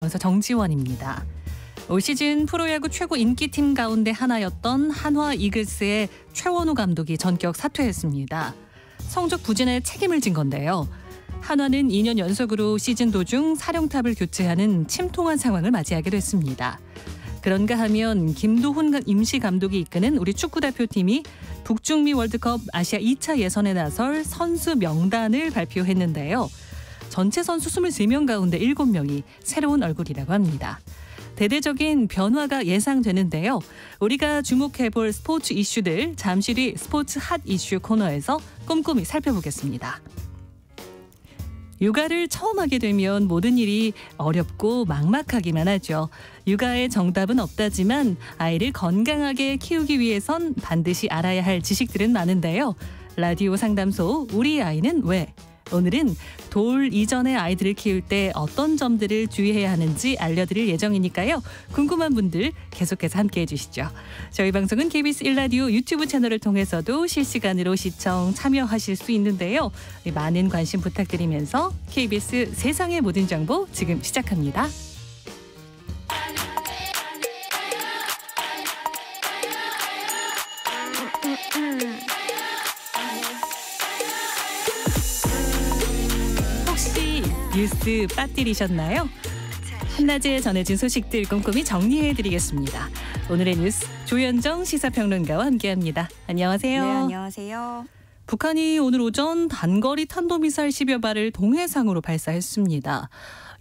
아나운서 정지원입니다. 올 시즌 프로야구 최고 인기팀 가운데 하나였던 한화 이글스의 최원호 감독이 전격 사퇴했습니다. 성적 부진에 책임을 진 건데요. 한화는 2년 연속으로 시즌 도중 사령탑을 교체하는 침통한 상황을 맞이하게 됐습니다. 그런가 하면 김도훈 임시 감독이 이끄는 우리 축구대표팀이 북중미 월드컵 아시아 2차 예선에 나설 선수 명단을 발표했는데요. 전체 선수 23명 가운데 7명이 새로운 얼굴이라고 합니다. 대대적인 변화가 예상되는데요. 우리가 주목해볼 스포츠 이슈들 잠시 뒤 스포츠 핫 이슈 코너에서 꼼꼼히 살펴보겠습니다. 육아를 처음 하게 되면 모든 일이 어렵고 막막하기만 하죠. 육아의 정답은 없다지만 아이를 건강하게 키우기 위해선 반드시 알아야 할 지식들은 많은데요. 라디오 상담소 우리 아이는 왜? 오늘은 돌 이전의 아이들을 키울 때 어떤 점들을 주의해야 하는지 알려드릴 예정이니까요. 궁금한 분들 계속해서 함께해 주시죠. 저희 방송은 KBS 1라디오 유튜브 채널을 통해서도 실시간으로 시청 참여하실 수 있는데요. 많은 관심 부탁드리면서 KBS 세상의 모든 정보 지금 시작합니다. 뉴스 빠뜨리셨나요? 한낮에 전해진 소식들 꼼꼼히 정리해드리겠습니다. 오늘의 뉴스 조현정 시사평론가와 함께합니다. 안녕하세요. 네, 안녕하세요. 북한이 오늘 오전 단거리 탄도미사일 10여 발을 동해상으로 발사했습니다.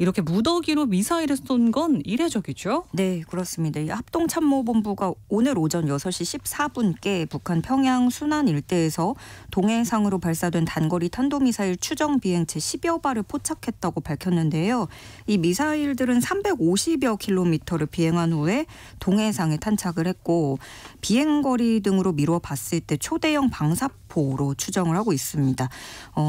이렇게 무더기로 미사일을 쏜 건 이례적이죠? 네, 그렇습니다. 합동참모본부가 오늘 오전 6시 14분께 북한 평양 순안 일대에서 동해상으로 발사된 단거리 탄도미사일 추정 비행체 10여 발을 포착했다고 밝혔는데요. 이 미사일들은 350여 킬로미터를 비행한 후에 동해상에 탄착을 했고 비행거리 등으로 미루어 봤을 때 초대형 방사포로 추정을 하고 있습니다.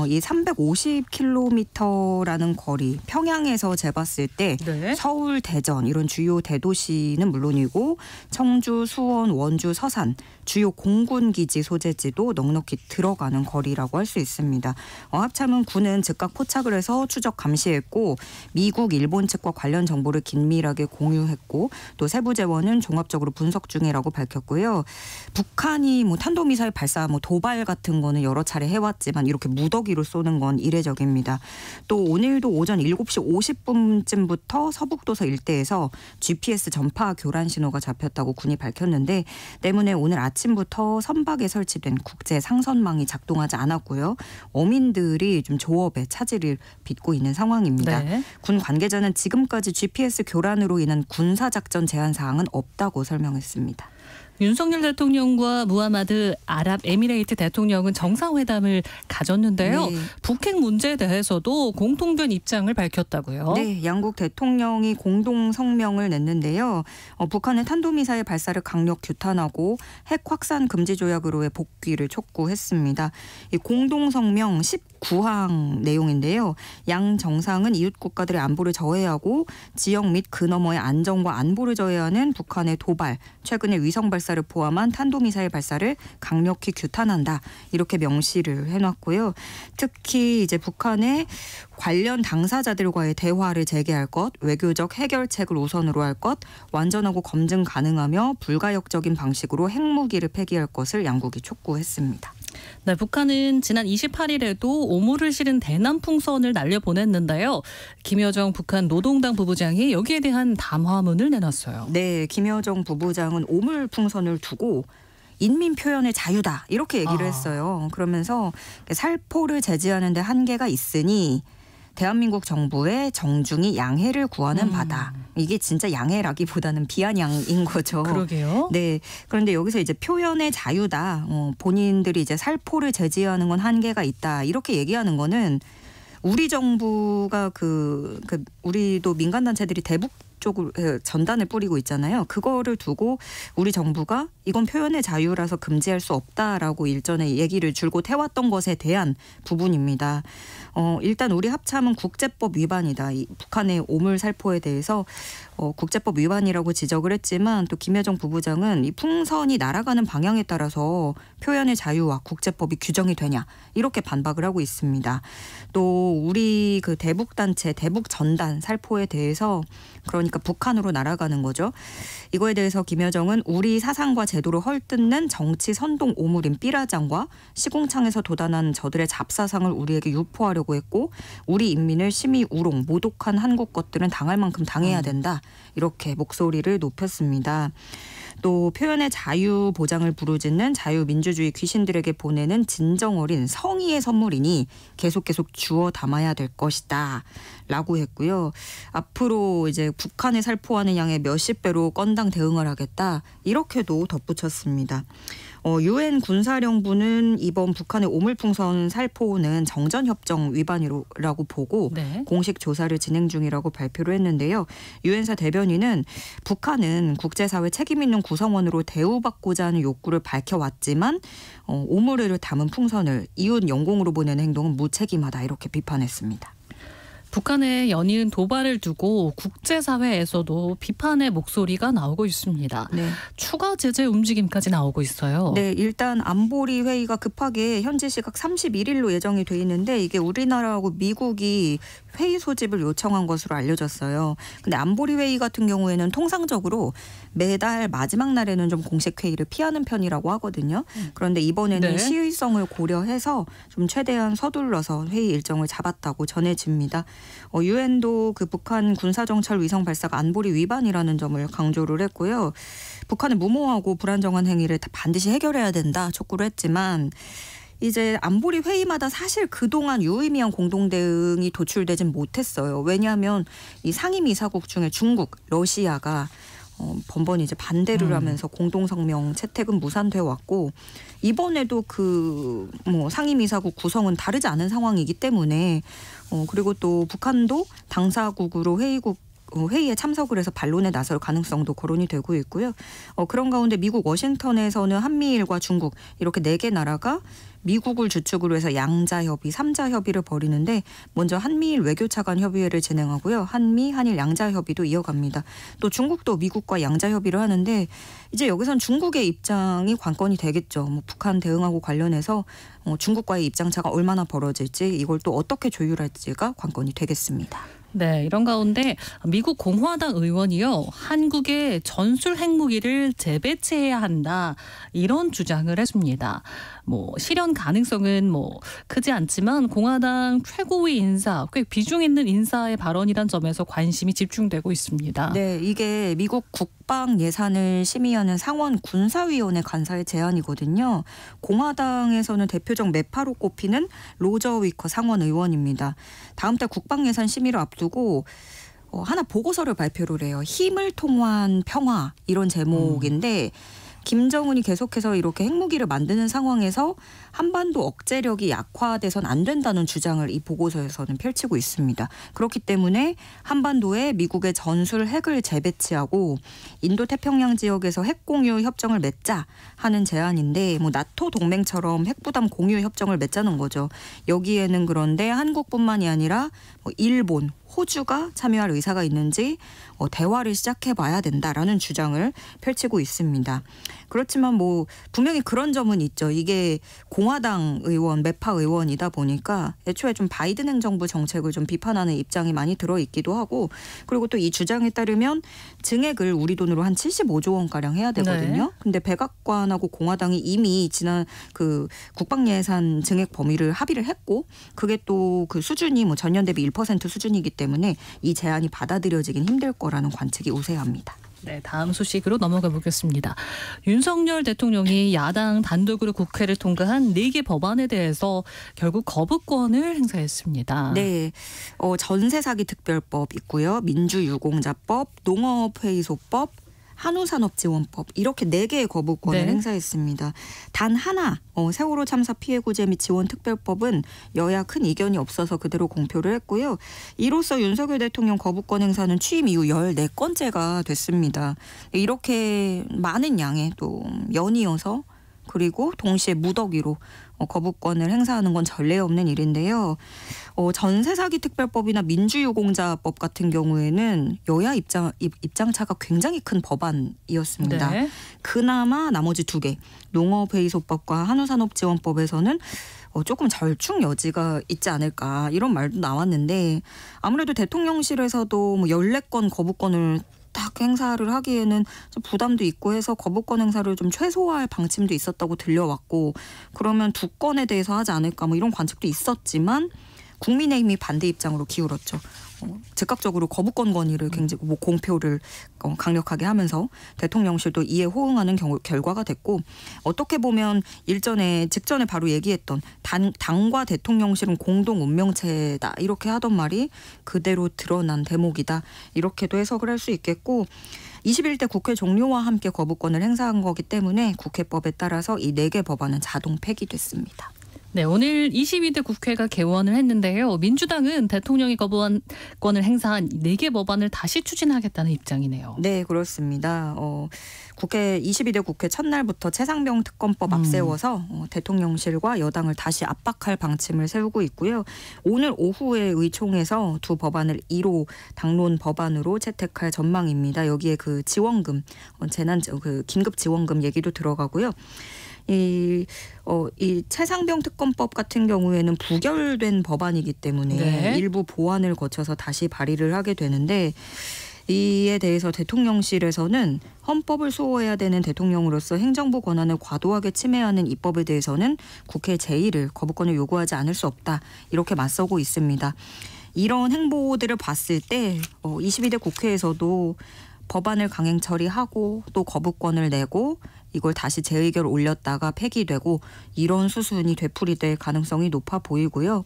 이 350킬로미터라는 거리, 평양에서 재봤을 때 네. 서울, 대전 이런 주요 대도시는 물론이고 청주, 수원, 원주, 서산 주요 공군기지 소재지도 넉넉히 들어가는 거리라고 할 수 있습니다. 합참은 군은 즉각 포착을 해서 추적 감시했고 미국, 일본 측과 관련 정보를 긴밀하게 공유했고 또 세부 재원은 종합적으로 분석 중이라고 밝혔고요. 북한이 탄도미사일 발사, 도발 같은 거는 여러 차례 해왔지만 이렇게 무더기로 쏘는 건 이례적입니다. 또 오늘도 오전 7시 50분쯤부터 서북도서 일대에서 GPS 전파 교란 신호가 잡혔다고 군이 밝혔는데 때문에 오늘 아침부터 선박에 설치된 국제 상선망이 작동하지 않았고요. 어민들이 좀 조업에 차질을 빚고 있는 상황입니다. 네. 군 관계자는 지금까지 GPS 교란으로 인한 군사작전 제한 사항은 없다고 설명했습니다. 윤석열 대통령과 무하마드 아랍에미레이트 대통령은 정상회담을 가졌는데요. 네. 북핵 문제에 대해서도 공통된 입장을 밝혔다고요. 네, 양국 대통령이 공동 성명을 냈는데요. 북한의 탄도미사일 발사를 강력 규탄하고 핵 확산 금지 조약으로의 복귀를 촉구했습니다. 이 공동 성명 19항 내용인데요. 양 정상은 이웃 국가들의 안보를 저해하고 지역 및 그 너머의 안정과 안보를 저해하는 북한의 도발, 최근의 위성 발사를 포함한 탄도미사일 발사를 강력히 규탄한다. 이렇게 명시를 해놨고요. 특히 이제 북한의 관련 당사자들과의 대화를 재개할 것, 외교적 해결책을 우선으로 할 것, 완전하고 검증 가능하며 불가역적인 방식으로 핵무기를 폐기할 것을 양국이 촉구했습니다. 네, 북한은 지난 28일에도 오물을 실은 대남풍선을 날려보냈는데요. 김여정 북한 노동당 부부장이 여기에 대한 담화문을 내놨어요. 네, 김여정 부부장은 오물풍선을 두고 인민 표현의 자유다 이렇게 얘기를 했어요. 그러면서 살포를 제지하는 데 한계가 있으니 대한민국 정부의 정중히 양해를 구하는 바다. 이게 진짜 양해라기보다는 비아냥인 거죠. 그러게요. 네. 그런데 여기서 이제 표현의 자유다. 본인들이 이제 살포를 제지하는 건 한계가 있다. 이렇게 얘기하는 거는 우리 정부가 우리도 민간단체들이 대북 쪽으로 전단을 뿌리고 있잖아요. 그거를 두고 우리 정부가 이건 표현의 자유라서 금지할 수 없다라고 일전에 얘기를 줄곧 해왔던 것에 대한 부분입니다. 일단 우리 합참은 국제법 위반이다. 이 북한의 오물살포에 대해서 국제법 위반이라고 지적을 했지만 또 김여정 부부장은 이 풍선이 날아가는 방향에 따라서 표현의 자유와 국제법이 규정이 되냐 이렇게 반박을 하고 있습니다. 또 우리 그 대북단체 대북전단 살포에 대해서 그러니까 북한으로 날아가는 거죠. 이거에 대해서 김여정은 우리 사상과 제도를 헐뜯는 정치 선동 오물인 삐라장과 시궁창에서 도단한 저들의 잡사상을 우리에게 유포하려고 했고 우리 인민을 심히 우롱, 모독한 한국 것들은 당할 만큼 당해야 된다. 이렇게 목소리를 높였습니다. 또 표현의 자유 보장을 부르짖는 자유민주주의 귀신들에게 보내는 진정 어린 성의의 선물이니 계속 주워 담아야 될 것이다 라고 했고요. 앞으로 이제 북한에 살포하는 양의 몇십 배로 건당 대응을 하겠다 이렇게도 덧붙였습니다. 유엔 군사령부는 이번 북한의 오물풍선 살포는 정전협정 위반이라고 보고 네. 공식 조사를 진행 중이라고 발표를 했는데요. 유엔사 대변인은 북한은 국제사회 책임 있는 구성원으로 대우받고자 하는 욕구를 밝혀왔지만 오물을 담은 풍선을 이웃 영공으로 보내는 행동은 무책임하다 이렇게 비판했습니다. 북한의 연이은 도발을 두고 국제사회에서도 비판의 목소리가 나오고 있습니다. 네. 추가 제재 움직임까지 나오고 있어요. 네, 일단 안보리 회의가 급하게 현지 시각 31일로 예정이 돼 있는데 이게 우리나라하고 미국이 회의 소집을 요청한 것으로 알려졌어요. 근데 안보리 회의 같은 경우에는 통상적으로 매달 마지막 날에는 좀 공식 회의를 피하는 편이라고 하거든요. 그런데 이번에는 네. 시의성을 고려해서 좀 최대한 서둘러서 회의 일정을 잡았다고 전해집니다. 유엔도 그 북한 군사정찰 위성 발사가 안보리 위반이라는 점을 강조를 했고요. 북한은 무모하고 불안정한 행위를 반드시 해결해야 된다 촉구를 했지만 이제 안보리 회의마다 사실 그동안 유의미한 공동 대응이 도출되진 못했어요. 왜냐하면 이 상임이사국 중에 중국, 러시아가 번번이 이제 반대를 하면서 공동성명 채택은 무산돼 왔고 이번에도 그 상임이사국 구성은 다르지 않은 상황이기 때문에 그리고 또 북한도 당사국으로 회의에 참석을 해서 반론에 나설 가능성도 거론이 되고 있고요. 그런 가운데 미국 워싱턴에서는 한미일과 중국 이렇게 4개 나라가 미국을 주축으로 해서 양자협의, 3자협의를 벌이는데 먼저 한미일 외교차 간 협의회를 진행하고요. 한일 양자협의도 이어갑니다. 또 중국도 미국과 양자협의를 하는데 이제 여기선 중국의 입장이 관건이 되겠죠. 북한 대응하고 관련해서 중국과의 입장차가 얼마나 벌어질지 이걸 또 어떻게 조율할지가 관건이 되겠습니다. 네, 이런 가운데 미국 공화당 의원이요. 한국의 전술 핵무기를 재배치해야 한다. 이런 주장을 했습니다. 실현 가능성은 크지 않지만 공화당 최고위 인사, 꽤 비중 있는 인사의 발언이란 점에서 관심이 집중되고 있습니다. 네, 이게 미국 국방 예산을 심의하는 상원 군사위원회 간사의 제안이거든요. 공화당에서는 대표적 매파로 꼽히는 로저 위커 상원 의원입니다. 다음 달 국방 예산 심의를 앞두고 하나 보고서를 발표를 해요. 힘을 통한 평화 이런 제목인데 김정은이 계속해서 이렇게 핵무기를 만드는 상황에서 한반도 억제력이 약화돼선 안 된다는 주장을 이 보고서에서는 펼치고 있습니다. 그렇기 때문에 한반도에 미국의 전술 핵을 재배치하고 인도태평양 지역에서 핵 공유 협정을 맺자 하는 제안인데 나토 동맹처럼 핵 부담 공유 협정을 맺자는 거죠. 여기에는 그런데 한국뿐만이 아니라 일본, 호주가 참여할 의사가 있는지 대화를 시작해봐야 된다라는 주장을 펼치고 있습니다. 그렇지만 분명히 그런 점은 있죠. 이게 공화당 의원, 매파 의원이다 보니까 애초에 좀 바이든 행정부 정책을 좀 비판하는 입장이 많이 들어있기도 하고 그리고 또 이 주장에 따르면 증액을 우리 돈으로 한 75조 원가량 해야 되거든요. 네. 근데 백악관하고 공화당이 이미 지난 그 국방예산 증액 범위를 합의를 했고 그게 또 그 수준이 전년 대비 1% 수준이기 때문에 이 제안이 받아들여지긴 힘들 거라는 관측이 우세합니다. 네, 다음 소식으로 넘어가 보겠습니다. 윤석열 대통령이 야당 단독으로 국회를 통과한 4개 법안에 대해서 결국 거부권을 행사했습니다. 네, 전세 사기 특별법 있고요. 민주유공자법, 농업회의소법, 한우산업지원법 이렇게 4개의 거부권을 네. 행사했습니다. 단 하나 세월호 참사 피해구제 및 지원 특별법은 여야 큰 이견이 없어서 그대로 공표를 했고요. 이로써 윤석열 대통령 거부권 행사는 취임 이후 14건째가 됐습니다. 이렇게 많은 양의 또 연이어서 그리고 동시에 무더기로 거부권을 행사하는 건 전례 없는 일인데요. 전세 사기 특별법이나 민주유공자법 같은 경우에는 여야 입장차가 굉장히 큰 법안이었습니다. 네. 그나마 나머지 두 개, 농업회의소법과 한우산업지원법에서는 조금 절충 여지가 있지 않을까 이런 말도 나왔는데 아무래도 대통령실에서도 뭐 14건 거부권을 딱 행사를 하기에는 좀 부담도 있고 해서 거부권 행사를 좀 최소화할 방침도 있었다고 들려왔고 그러면 2건에 대해서 하지 않을까 뭐 이런 관측도 있었지만 국민의힘이 반대 입장으로 기울었죠. 즉각적으로 거부권 건의를 굉장히 공표를 강력하게 하면서 대통령실도 이에 호응하는 결과가 됐고 어떻게 보면 직전에 바로 얘기했던 당과 대통령실은 공동 운명체다 이렇게 하던 말이 그대로 드러난 대목이다 이렇게도 해석을 할 수 있겠고 21대 국회 종료와 함께 거부권을 행사한 거기 때문에 국회법에 따라서 이 4개 법안은 자동 폐기됐습니다. 네, 오늘 22대 국회가 개원을 했는데요. 민주당은 대통령이 거부권을 행사한 4개 법안을 다시 추진하겠다는 입장이네요. 네, 그렇습니다. 22대 국회 첫날부터 최상병 특검법 앞세워서 대통령실과 여당을 다시 압박할 방침을 세우고 있고요. 오늘 오후에 의총에서 두 법안을 1호 당론 법안으로 채택할 전망입니다. 여기에 그 지원금, 긴급 지원금 얘기도 들어가고요. 이 최상병 특검법 같은 경우에는 부결된 법안이기 때문에 네. 일부 보완을 거쳐서 다시 발의를 하게 되는데 이에 대해서 대통령실에서는 헌법을 수호해야 되는 대통령으로서 행정부 권한을 과도하게 침해하는 입법에 대해서는 국회 제1을 거부권을 요구하지 않을 수 없다. 이렇게 맞서고 있습니다. 이런 행보들을 봤을 때 22대 국회에서도 법안을 강행 처리하고 또 거부권을 내고 이걸 다시 재의결 올렸다가 폐기되고 이런 수순이 되풀이될 가능성이 높아 보이고요.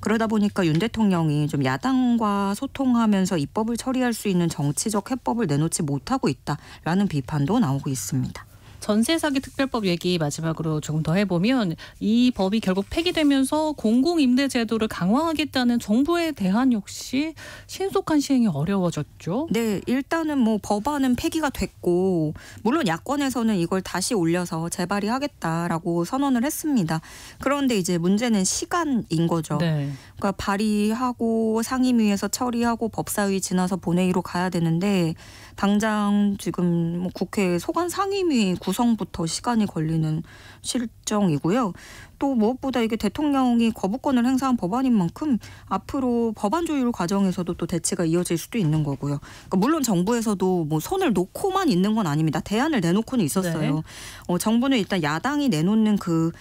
그러다 보니까 윤 대통령이 좀 야당과 소통하면서 입법을 처리할 수 있는 정치적 해법을 내놓지 못하고 있다라는 비판도 나오고 있습니다. 전세 사기 특별법 얘기 마지막으로 조금 더 해보면 이 법이 결국 폐기되면서 공공임대제도를 강화하겠다는 정부의 대안 역시 신속한 시행이 어려워졌죠. 네, 일단은 뭐 법안은 폐기가 됐고 물론 야권에서는 이걸 다시 올려서 재발의하겠다라고 선언을 했습니다. 그런데 이제 문제는 시간인 거죠. 네. 그러니까 발의하고 상임위에서 처리하고 법사위 지나서 본회의로 가야 되는데 당장 지금 뭐 국회 소관 상임위 구성부터 시간이 걸리는 실정이고요. 또 무엇보다 이게 대통령이 거부권을 행사한 법안인 만큼 앞으로 법안 조율 과정에서도 또 대치가 이어질 수도 있는 거고요. 그러니까 물론 정부에서도 뭐 손을 놓고만 있는 건 아닙니다. 대안을 내놓고는 있었어요. 네. 정부는 일단 야당이 내놓는 그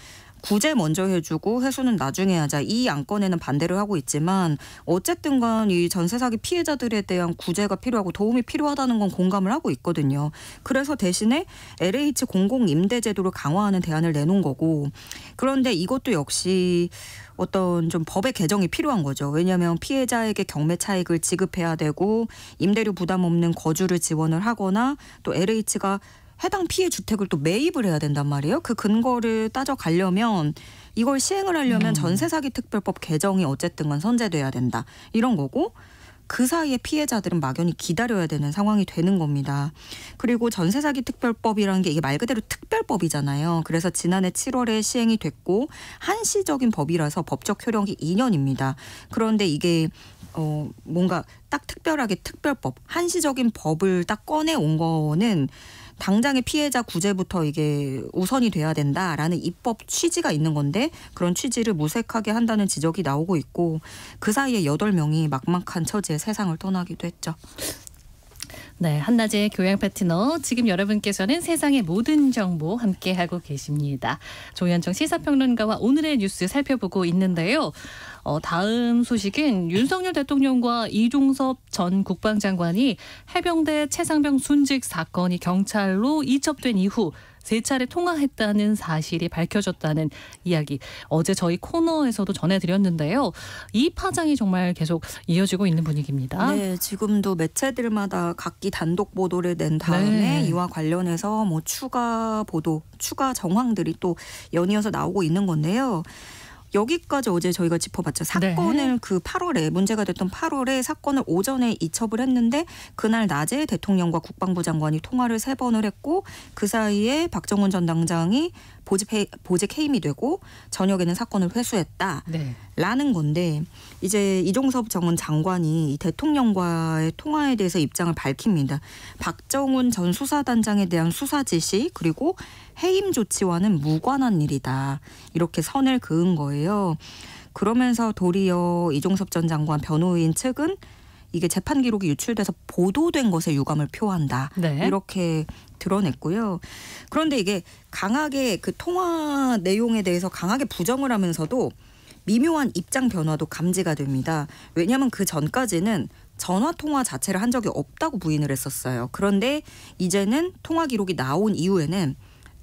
구제 먼저 해주고 회수는 나중에 하자. 이 안건에는 반대를 하고 있지만 어쨌든 간 이 전세 사기 피해자들에 대한 구제가 필요하고 도움이 필요하다는 건 공감을 하고 있거든요. 그래서 대신에 LH 공공임대제도를 강화하는 대안을 내놓은 거고 그런데 이것도 역시 어떤 좀 법의 개정이 필요한 거죠. 왜냐하면 피해자에게 경매 차익을 지급해야 되고 임대료 부담 없는 거주를 지원을 하거나 또 LH가 해당 피해 주택을 또 매입을 해야 된단 말이에요. 그 근거를 따져가려면 이걸 시행을 하려면 전세 사기 특별법 개정이 어쨌든 간 선제돼야 된다. 이런 거고 그 사이에 피해자들은 막연히 기다려야 되는 상황이 되는 겁니다. 그리고 전세 사기 특별법이라는 게 이게 말 그대로 특별법이잖아요. 그래서 지난해 7월에 시행이 됐고 한시적인 법이라서 법적 효력이 2년입니다. 그런데 이게 뭔가 딱 특별하게 특별법, 한시적인 법을 딱 꺼내온 거는 당장의 피해자 구제부터 이게 우선이 돼야 된다라는 입법 취지가 있는 건데 그런 취지를 무색하게 한다는 지적이 나오고 있고 그 사이에 8명이 막막한 처지에 세상을 떠나기도 했죠. 네, 한낮의 교양 파트너 지금 여러분께서는 세상의 모든 정보 함께하고 계십니다. 조현정 시사평론가와 오늘의 뉴스 살펴보고 있는데요. 다음 소식은 윤석열 대통령과 이종섭 전 국방장관이 해병대 최상병 순직 사건이 경찰로 이첩된 이후 3차례 통화했다는 사실이 밝혀졌다는 이야기. 어제 저희 코너에서도 전해드렸는데요. 이 파장이 정말 계속 이어지고 있는 분위기입니다. 네, 지금도 매체들마다 각기 단독 보도를 낸 다음에 네. 이와 관련해서 뭐 추가 보도, 추가 정황들이 또 연이어서 나오고 있는 건데요. 여기까지 어제 저희가 짚어봤죠. 사건을 네. 그 8월에 문제가 됐던 8월에 사건을 오전에 이첩을 했는데 그날 낮에 대통령과 국방부 장관이 통화를 3번을 했고 그 사이에 박정훈 전 당장이 보직 해임이 되고 저녁에는 사건을 회수했다. 네. 라는 건데 이제 이종섭 전 장관이 이 대통령과의 통화에 대해서 입장을 밝힙니다. 박정훈 전 수사단장에 대한 수사 지시 그리고 해임 조치와는 무관한 일이다. 이렇게 선을 그은 거예요. 그러면서 도리어 이종섭 전 장관 변호인 측은 이게 재판 기록이 유출돼서 보도된 것에 유감을 표한다. 네. 이렇게 드러냈고요. 그런데 이게 강하게 그 통화 내용에 대해서 강하게 부정을 하면서도 미묘한 입장 변화도 감지가 됩니다. 왜냐하면 그 전까지는 전화 통화 자체를 한 적이 없다고 부인을 했었어요. 그런데 이제는 통화 기록이 나온 이후에는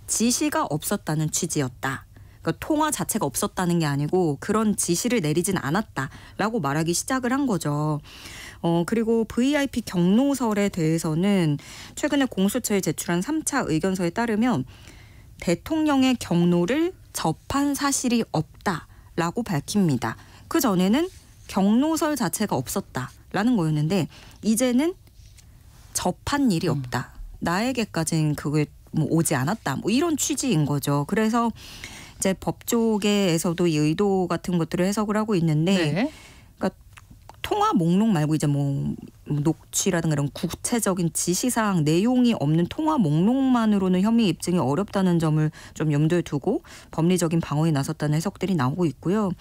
지시가 없었다는 취지였다. 그러니까 통화 자체가 없었다는 게 아니고 그런 지시를 내리진 않았다라고 말하기 시작을 한 거죠. 그리고 VIP 경로설에 대해서는 최근에 공수처에 제출한 3차 의견서에 따르면 대통령의 경로를 접한 사실이 없다라고 밝힙니다. 그전에는 경로설 자체가 없었다라는 거였는데 이제는 접한 일이 없다. 나에게까지는 그게 뭐 오지 않았다. 뭐 이런 취지인 거죠. 그래서 이제 법조계에서도 이 의도 같은 것들을 해석을 하고 있는데 네. 그러니까 통화 목록 말고 이제 뭐 녹취라든가 이런 구체적인 지시사항 내용이 없는 통화 목록만으로는 혐의 입증이 어렵다는 점을 좀 염두에 두고 법리적인 방어에 나섰다는 해석들이 나오고 있고요.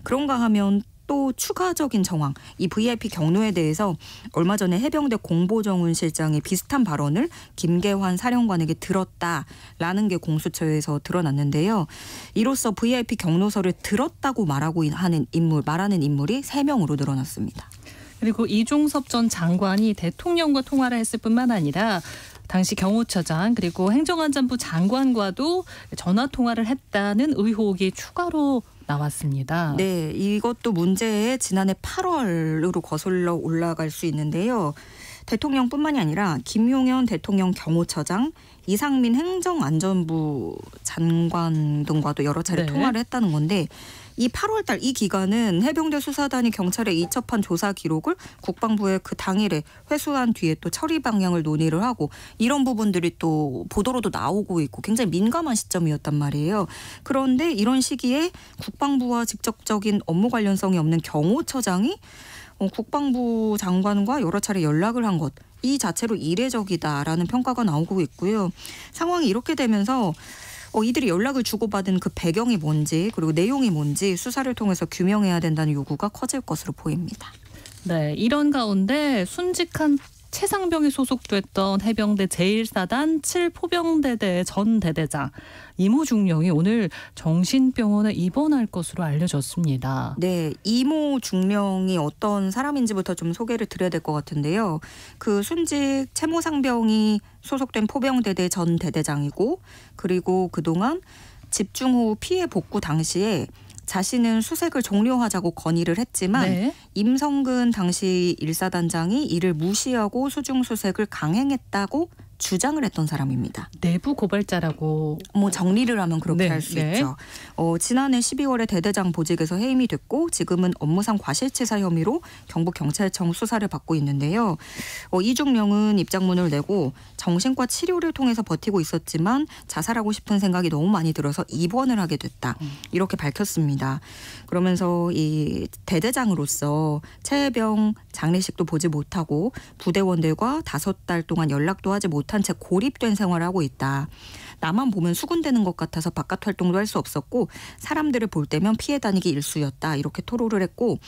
그런가 하면 또 추가적인 정황, 이 VIP 경로에 대해서 얼마 전에 해병대 공보정훈 실장이 비슷한 발언을 김계환 사령관에게 들었다라는 게 공수처에서 드러났는데요. 이로써 VIP 경로서를 들었다고 말하는 인물이 3명으로 늘어났습니다. 그리고 이종섭 전 장관이 대통령과 통화를 했을 뿐만 아니라 당시 경호처장 그리고 행정안전부 장관과도 전화 통화를 했다는 의혹이 추가로 나왔습니다. 네, 이것도 문제의 지난해 8월로 거슬러 올라갈 수 있는데요. 대통령뿐만이 아니라 김용현 대통령 경호처장, 이상민 행정안전부 장관 등과도 여러 차례 통화를 했다는 건데 이 8월 달 이 기간은 해병대 수사단이 경찰에 이첩한 조사 기록을 국방부에 그 당일에 회수한 뒤에 또 처리 방향을 논의를 하고 이런 부분들이 또 보도로도 나오고 있고 굉장히 민감한 시점이었단 말이에요. 그런데 이런 시기에 국방부와 직접적인 업무 관련성이 없는 경호처장이 국방부 장관과 여러 차례 연락을 한 것, 이 자체로 이례적이다라는 평가가 나오고 있고요. 상황이 이렇게 되면서 이들이 연락을 주고받은 그 배경이 뭔지 그리고 내용이 뭔지 수사를 통해서 규명해야 된다는 요구가 커질 것으로 보입니다. 네, 이런 가운데 순직한 최상병이 소속됐던 해병대 제1사단 7포병대대 전 대대장 이모 중령이 오늘 정신병원에 입원할 것으로 알려졌습니다. 네, 이모 중령이 어떤 사람인지부터 좀 소개를 드려야 될 것 같은데요. 그 순직 채모상병이 소속된 포병대대 전 대대장이고 그리고 그동안 집중호우 피해 복구 당시에 자신은 수색을 종료하자고 건의를 했지만 네. 임성근 당시 1사단장이 이를 무시하고 수중수색을 강행했다고 주장을 했던 사람입니다. 내부 고발자라고 정리를 하면 그렇게 할 수 있죠. 지난해 12월에 대대장 보직에서 해임이 됐고 지금은 업무상 과실치사 혐의로 경북경찰청 수사를 받고 있는데요. 이중령은 입장문을 내고 정신과 치료를 통해서 버티고 있었지만 자살하고 싶은 생각이 너무 많이 들어서 입원을 하게 됐다. 이렇게 밝혔습니다. 그러면서 이 대대장으로서 최해병 장례식도 보지 못하고 부대원들과 5달 동안 연락도 하지 못한 채 고립된 생활을 하고 있다. 나만 보면 수군대는 것 같아서 바깥 활동도 할 수 없었고 사람들을 볼 때면 피해 다니기 일쑤였다. 이렇게 토로를 했고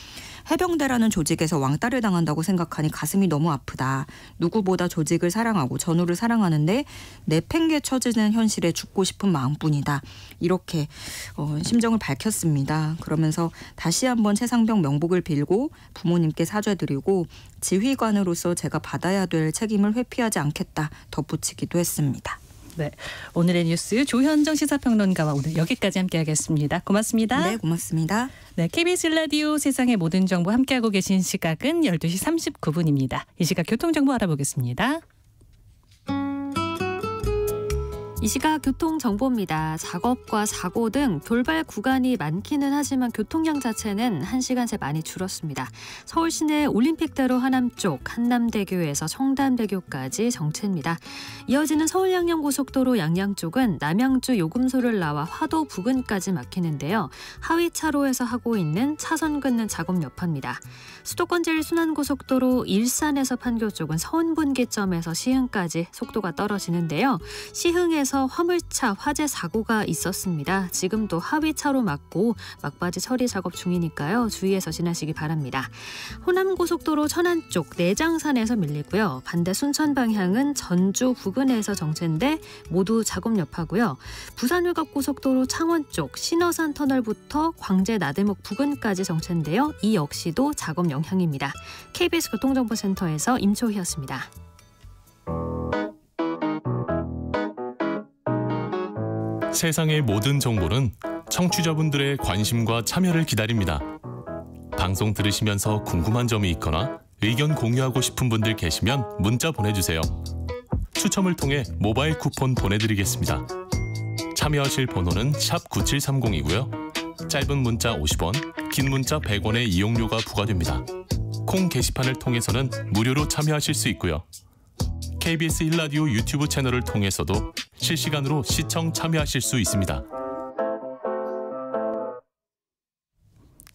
해병대라는 조직에서 왕따를 당한다고 생각하니 가슴이 너무 아프다. 누구보다 조직을 사랑하고 전우를 사랑하는데 내팽개 쳐지는 현실에 죽고 싶은 마음뿐이다. 이렇게 심정을 밝혔습니다. 그러면서 다시 한번 최상병 명복을 빌고 부모님께 사죄드리고 지휘관으로서 제가 받아야 될 책임을 회피하지 않겠다 덧붙이기도 했습니다. 네, 오늘의 뉴스 조현정 시사평론가와 오늘 여기까지 함께하겠습니다. 고맙습니다. 네, 고맙습니다. 네, KBS 라디오 세상의 모든 정보 함께하고 계신 시각은 12시 39분입니다. 이 시각 교통정보 알아보겠습니다. 이 시각 교통정보입니다. 작업과 사고 등 돌발 구간이 많기는 하지만 교통량 자체는 1시간 새 많이 줄었습니다. 서울 시내 올림픽대로 하남 쪽 한남대교에서 청담대교까지 정체입니다. 이어지는 서울 양양고속도로 양양 쪽은 남양주 요금소를 나와 화도 부근까지 막히는데요. 하위 차로에서 하고 있는 차선 긋는 작업 여파입니다. 수도권 제1순환고속도로 일산에서 판교 쪽은 서운분기점에서 시흥까지 속도가 떨어지는데요. 시흥에서 화물차 화재 사고가 있었습니다. 지금도 하위 차로 막고 막바지 처리 작업 중이니까요. 주의해서 지나시기 바랍니다. 호남고속도로 천안 쪽 내장산에서 밀리고요. 반대 순천 방향은 전주 부근에서 정체인데 모두 작업 여파고요. 부산외곽고속도로 창원 쪽 신어산 터널부터 광재 나들목 부근까지 정체인데요. 이 역시도 작업 영향입니다. KBS 교통정보센터에서 임초희였습니다. 세상의 모든 정보는 청취자분들의 관심과 참여를 기다립니다. 방송 들으시면서 궁금한 점이 있거나 의견 공유하고 싶은 분들 계시면 문자 보내주세요. 추첨을 통해 모바일 쿠폰 보내드리겠습니다. 참여하실 번호는 샵 9730이고요. 짧은 문자 50원, 긴 문자 100원의 이용료가 부과됩니다. 콩 게시판을 통해서는 무료로 참여하실 수 있고요. KBS 1라디오 유튜브 채널을 통해서도 실시간으로 시청 참여하실 수 있습니다.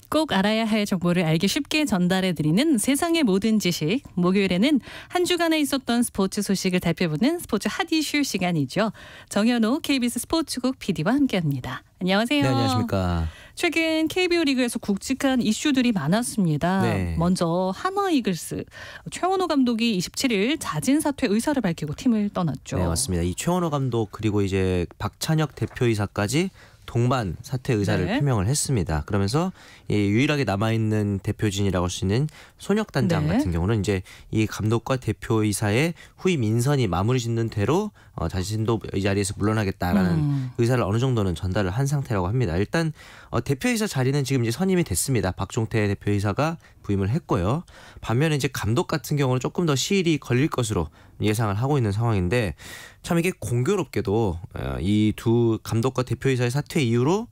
꼭 알아야 할 정보를 알기 쉽게 전달해드리는 세상의 모든 지식. 목요일에는 한 주간에 있었던 스포츠 소식을 살펴보는 스포츠 핫 이슈 시간이죠. 정현호 KBS 스포츠국 PD와 함께합니다. 안녕하세요. 네, 안녕하십니까. 최근 KBO 리그에서 굵직한 이슈들이 많았습니다. 네. 먼저 한화 이글스 최원호 감독이 27일 자진 사퇴 의사를 밝히고 팀을 떠났죠. 네, 맞습니다. 이 최원호 감독 그리고 이제 박찬혁 대표이사까지 동반 사퇴 의사를 네. 표명을 했습니다. 그러면서 유일하게 남아있는 대표진이라고 할 수 있는 손혁단장 네. 같은 경우는 이제 이 감독과 대표이사의 후임 인선이 마무리 짓는 대로 자신도 이 자리에서 물러나겠다라는 의사를 어느 정도는 전달을 한 상태라고 합니다. 일단 대표이사 자리는 지금 이제 선임이 됐습니다. 박종태 대표이사가 부임을 했고요. 반면에 이제 감독 같은 경우는 조금 더 시일이 걸릴 것으로 예상을 하고 있는 상황인데 참 이게 공교롭게도 이 두 감독과 대표이사의 사퇴 이후로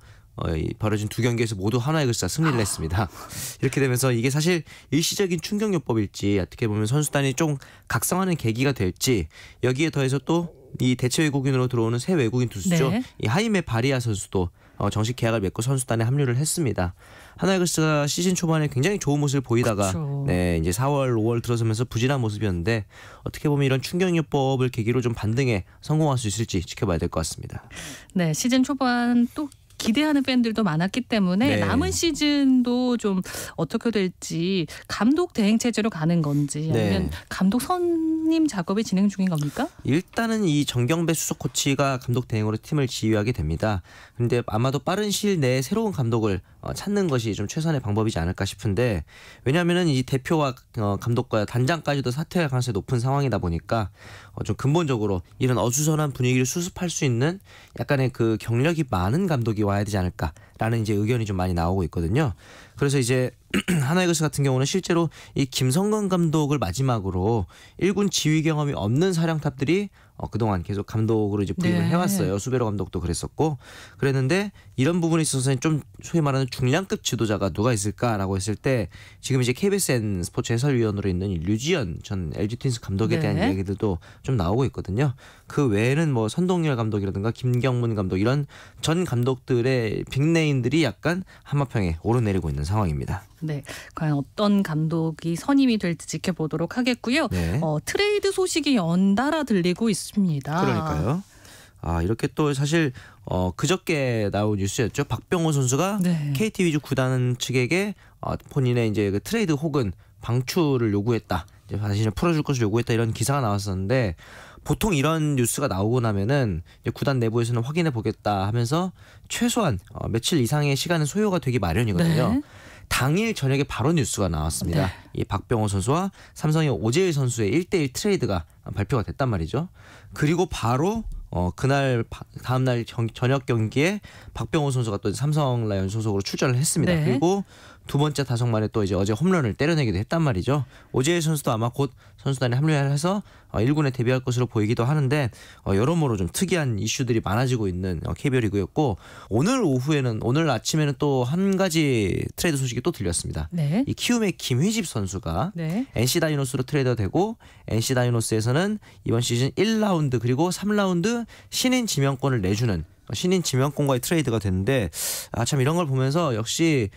벌어진 두 경기에서 모두 한화 이글스가 승리를 했습니다. 이렇게 되면서 이게 사실 일시적인 충격요법일지 어떻게 보면 선수단이 좀 각성하는 계기가 될지 여기에 더해서 또 이 대체 외국인으로 들어오는 새 외국인 투수죠. 네. 이 하이메 바리아 선수도 정식 계약을 맺고 선수단에 합류를 했습니다. 한화 이글스가 시즌 초반에 굉장히 좋은 모습을 보이다가 그렇죠. 네, 이제 4월, 5월 들어서면서 부진한 모습이었는데 어떻게 보면 이런 충격요법을 계기로 좀 반등에 성공할 수 있을지 지켜봐야 될 것 같습니다. 네, 시즌 초반 또 기대하는 팬들도 많았기 때문에 네. 남은 시즌도 좀 어떻게 될지 감독 대행 체제로 가는 건지 아니면 네. 감독 선임 작업이 진행 중인 겁니까? 일단은 이 정경배 수석 코치가 감독 대행으로 팀을 지휘하게 됩니다. 그런데 아마도 빠른 시일 내에 새로운 감독을 찾는 것이 좀 최선의 방법이지 않을까 싶은데 왜냐하면은 이 대표와 감독과 단장까지도 사퇴할 가능성이 높은 상황이다 보니까 좀 근본적으로 이런 어수선한 분위기를 수습할 수 있는 약간의 그 경력이 많은 감독이 와야 되지 않을까라는 이제 의견이 좀 많이 나오고 있거든요. 그래서 이제 한화 이글스 같은 경우는 실제로 이 김성근 감독을 마지막으로 1군 지휘 경험이 없는 사령탑들이 그동안 계속 감독으로 이제 부임을 네. 해왔어요. 수베로 감독도 그랬었고 그랬는데 이런 부분에 있어서는 좀 소위 말하는 중량급 지도자가 누가 있을까라고 했을 때 지금 이제 KBSN 스포츠 해설위원으로 있는 류지연 전 LG 트윈스 감독에 대한 네. 이야기들도 좀 나오고 있거든요. 그 외에는 뭐 선동열 감독이라든가 김경문 감독 이런 전 감독들의 빅네임들이 약간 한마평에 오르내리고 있는 상황입니다. 네, 과연 어떤 감독이 선임이 될지 지켜보도록 하겠고요. 네. 트레이드 소식이 연달아 들리고 있습니다. 그러니까요. 이렇게 또 사실 그저께 나온 뉴스였죠. 박병호 선수가 네. KT 위주 구단 측에게 본인의 이제 그 트레이드 혹은 방출을 요구했다. 이제 자신을 풀어줄 것을 요구했다 이런 기사가 나왔었는데 보통 이런 뉴스가 나오고 나면은 이제 구단 내부에서는 확인해 보겠다 하면서 최소한 며칠 이상의 시간은 소요가 되기 마련이거든요. 네. 당일 저녁에 바로 뉴스가 나왔습니다. 네. 이 박병호 선수와 삼성의 오재일 선수의 1대1 트레이드가 발표가 됐단 말이죠. 그리고 바로 그날 다음날 저녁 경기에 박병호 선수가 또 삼성 라이온 소속으로 출전을 했습니다. 네. 그리고 두 번째 타석 만에 또 이제 어제 홈런을 때려내기도 했단 말이죠. 오재일 선수도 아마 곧 선수단에 합류해서 1군에 데뷔할 것으로 보이기도 하는데 여러모로 좀 특이한 이슈들이 많아지고 있는 KBO 리그였고 오늘 아침에는 또 한 가지 트레이드 소식이 또 들렸습니다. 네. 이 키움의 김휘집 선수가 네. NC 다이노스로 트레이드가 되고 NC 다이노스에서는 이번 시즌 1라운드 그리고 3라운드 신인 지명권을 내주는 신인 지명권과의 트레이드가 됐는데 참 이런 걸 보면서 역시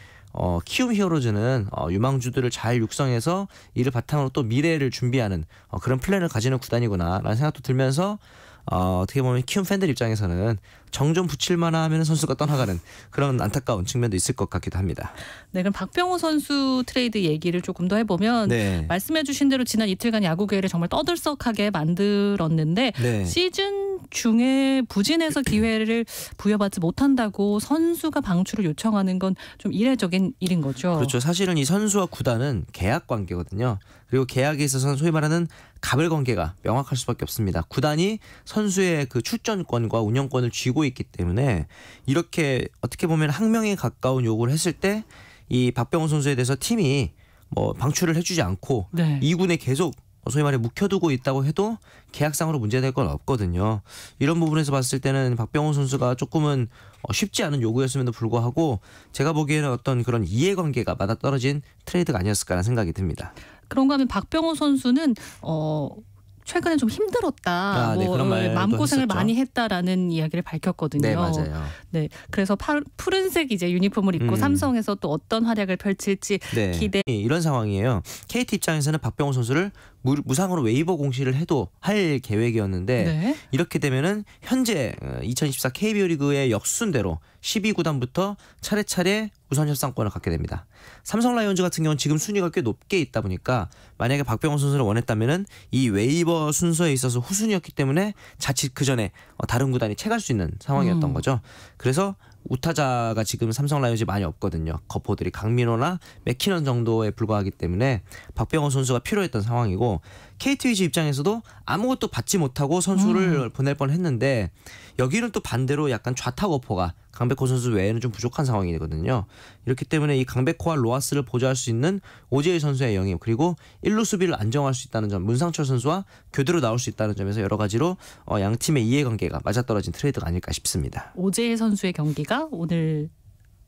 키움 히어로즈는 유망주들을 잘 육성해서 이를 바탕으로 또 미래를 준비하는 그런 플랜을 가지는 구단이구나라는 생각도 들면서 어떻게 보면 키움 팬들 입장에서는 정 좀 붙일만하 하면 선수가 떠나가는 그런 안타까운 측면도 있을 것 같기도 합니다. 네, 그럼 박병호 선수 트레이드 얘기를 조금 더 해보면 네. 말씀해주신 대로 지난 이틀간 야구계를 정말 떠들썩하게 만들었는데 네. 시즌 중에 부진해서 기회를 부여받지 못한다고 선수가 방출을 요청하는 건 좀 이례적인 일인 거죠. 그렇죠. 사실은 이 선수와 구단은 계약 관계거든요. 그리고 계약에 있어서는 소위 말하는 갑을 관계가 명확할 수밖에 없습니다. 구단이 선수의 그 출전권과 운영권을 쥐고 있기 때문에 이렇게 어떻게 보면 항명에 가까운 요구를 했을 때 이 박병호 선수에 대해서 팀이 뭐 방출을 해주지 않고 네. 2군에 계속 소위 말해 묵혀두고 있다고 해도 계약상으로 문제될 건 없거든요. 이런 부분에서 봤을 때는 박병호 선수가 조금은 쉽지 않은 요구였음에도 불구하고 제가 보기에는 어떤 그런 이해관계가 맞아떨어진 트레이드가 아니었을까라는 생각이 듭니다. 그런가 하면 박병호 선수는 최근에 좀 힘들었다. 네, 그런 말도 마음고생을 했었죠. 많이 했다라는 이야기를 밝혔거든요. 네, 맞아요. 네, 그래서 푸른색 이제 유니폼을 입고 삼성에서 또 어떤 활약을 펼칠지 네. 기대. 이런 상황이에요. KT 입장에서는 박병호 선수를 무상으로 웨이버 공시를 해도 할 계획이었는데 네. 이렇게 되면은 현재 2024 KBO 리그의 역순대로 12구단부터 차례차례 우선 협상권을 갖게 됩니다. 삼성 라이온즈 같은 경우는 지금 순위가 꽤 높게 있다 보니까 만약에 박병호 선수를 원했다면은 이 웨이버 순서에 있어서 후순위였기 때문에 자칫 그 전에 다른 구단이 채갈 수 있는 상황이었던 거죠. 그래서 우타자가 지금 삼성 라이온즈에 많이 없거든요. 거포들이 강민호나 맥키넌 정도에 불과하기 때문에 박병호 선수가 필요했던 상황이고 KT 위즈 입장에서도 아무것도 받지 못하고 선수를 보낼 뻔했는데 여기는 또 반대로 약간 좌타 거포가 강백호 선수 외에는 좀 부족한 상황이거든요. 이렇기 때문에 이 강백호와 로하스를 보좌할 수 있는 오재일 선수의 영입 그리고 1루 수비를 안정할 수 있다는 점 문상철 선수와 교대로 나올 수 있다는 점에서 여러 가지로 양 팀의 이해관계가 맞아떨어진 트레이드가 아닐까 싶습니다. 오재일 선수의 경기가 오늘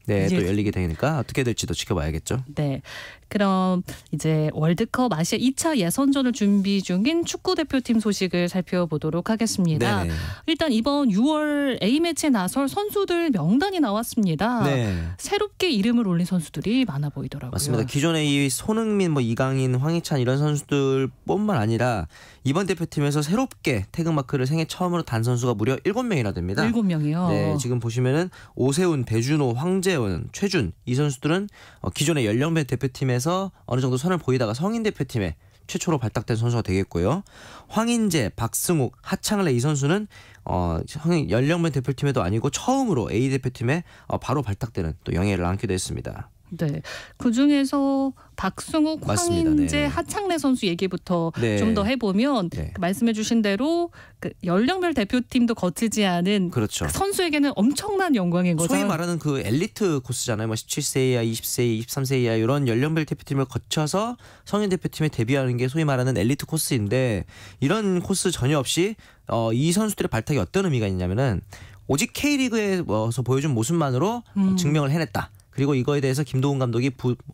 네, 또 열리게 되니까 어떻게 될지도 지켜봐야겠죠. 네. 그럼 이제 월드컵 아시아 2차 예선전을 준비 중인 축구 대표팀 소식을 살펴보도록 하겠습니다. 네. 일단 이번 6월 A매치에 나설 선수들 명단이 나왔습니다. 네. 새롭게 이름을 올린 선수들이 많아 보이더라고요. 맞습니다. 기존에 이 손흥민, 이강인, 황희찬 이런 선수들뿐만 아니라 이번 대표팀에서 새롭게 태극마크를 생애 처음으로 단 선수가 무려 7명이나 됩니다. 7명이요. 네, 지금 보시면은 오세훈, 배준호, 황재원, 최준 이 선수들은 기존의 연령별 대표팀에서 어느 정도 선을 보이다가 성인 대표팀에 최초로 발탁된 선수가 되겠고요. 황인재, 박승욱, 하창래 이 선수는 연령별 대표팀에도 아니고 처음으로 A 대표팀에 바로 발탁되는 또 영예를 안기도 했습니다. 네, 그 중에서 박승욱, 맞습니다. 황인재, 네. 하창래 선수 얘기부터 네. 좀 더 해보면 네. 말씀해주신 대로 그 연령별 대표팀도 거치지 않은 그렇죠. 그 선수에게는 엄청난 영광인 거죠. 소위 말하는 그 엘리트 코스잖아요. 17세 이하, 20세, 23세 이하 이런 연령별 대표팀을 거쳐서 성인 대표팀에 데뷔하는 게 소위 말하는 엘리트 코스인데 이런 코스 전혀 없이 이 선수들의 발탁이 어떤 의미가 있냐면은 오직 K리그에서 보여준 모습만으로 증명을 해냈다. 그리고 이거에 대해서 김도훈 감독이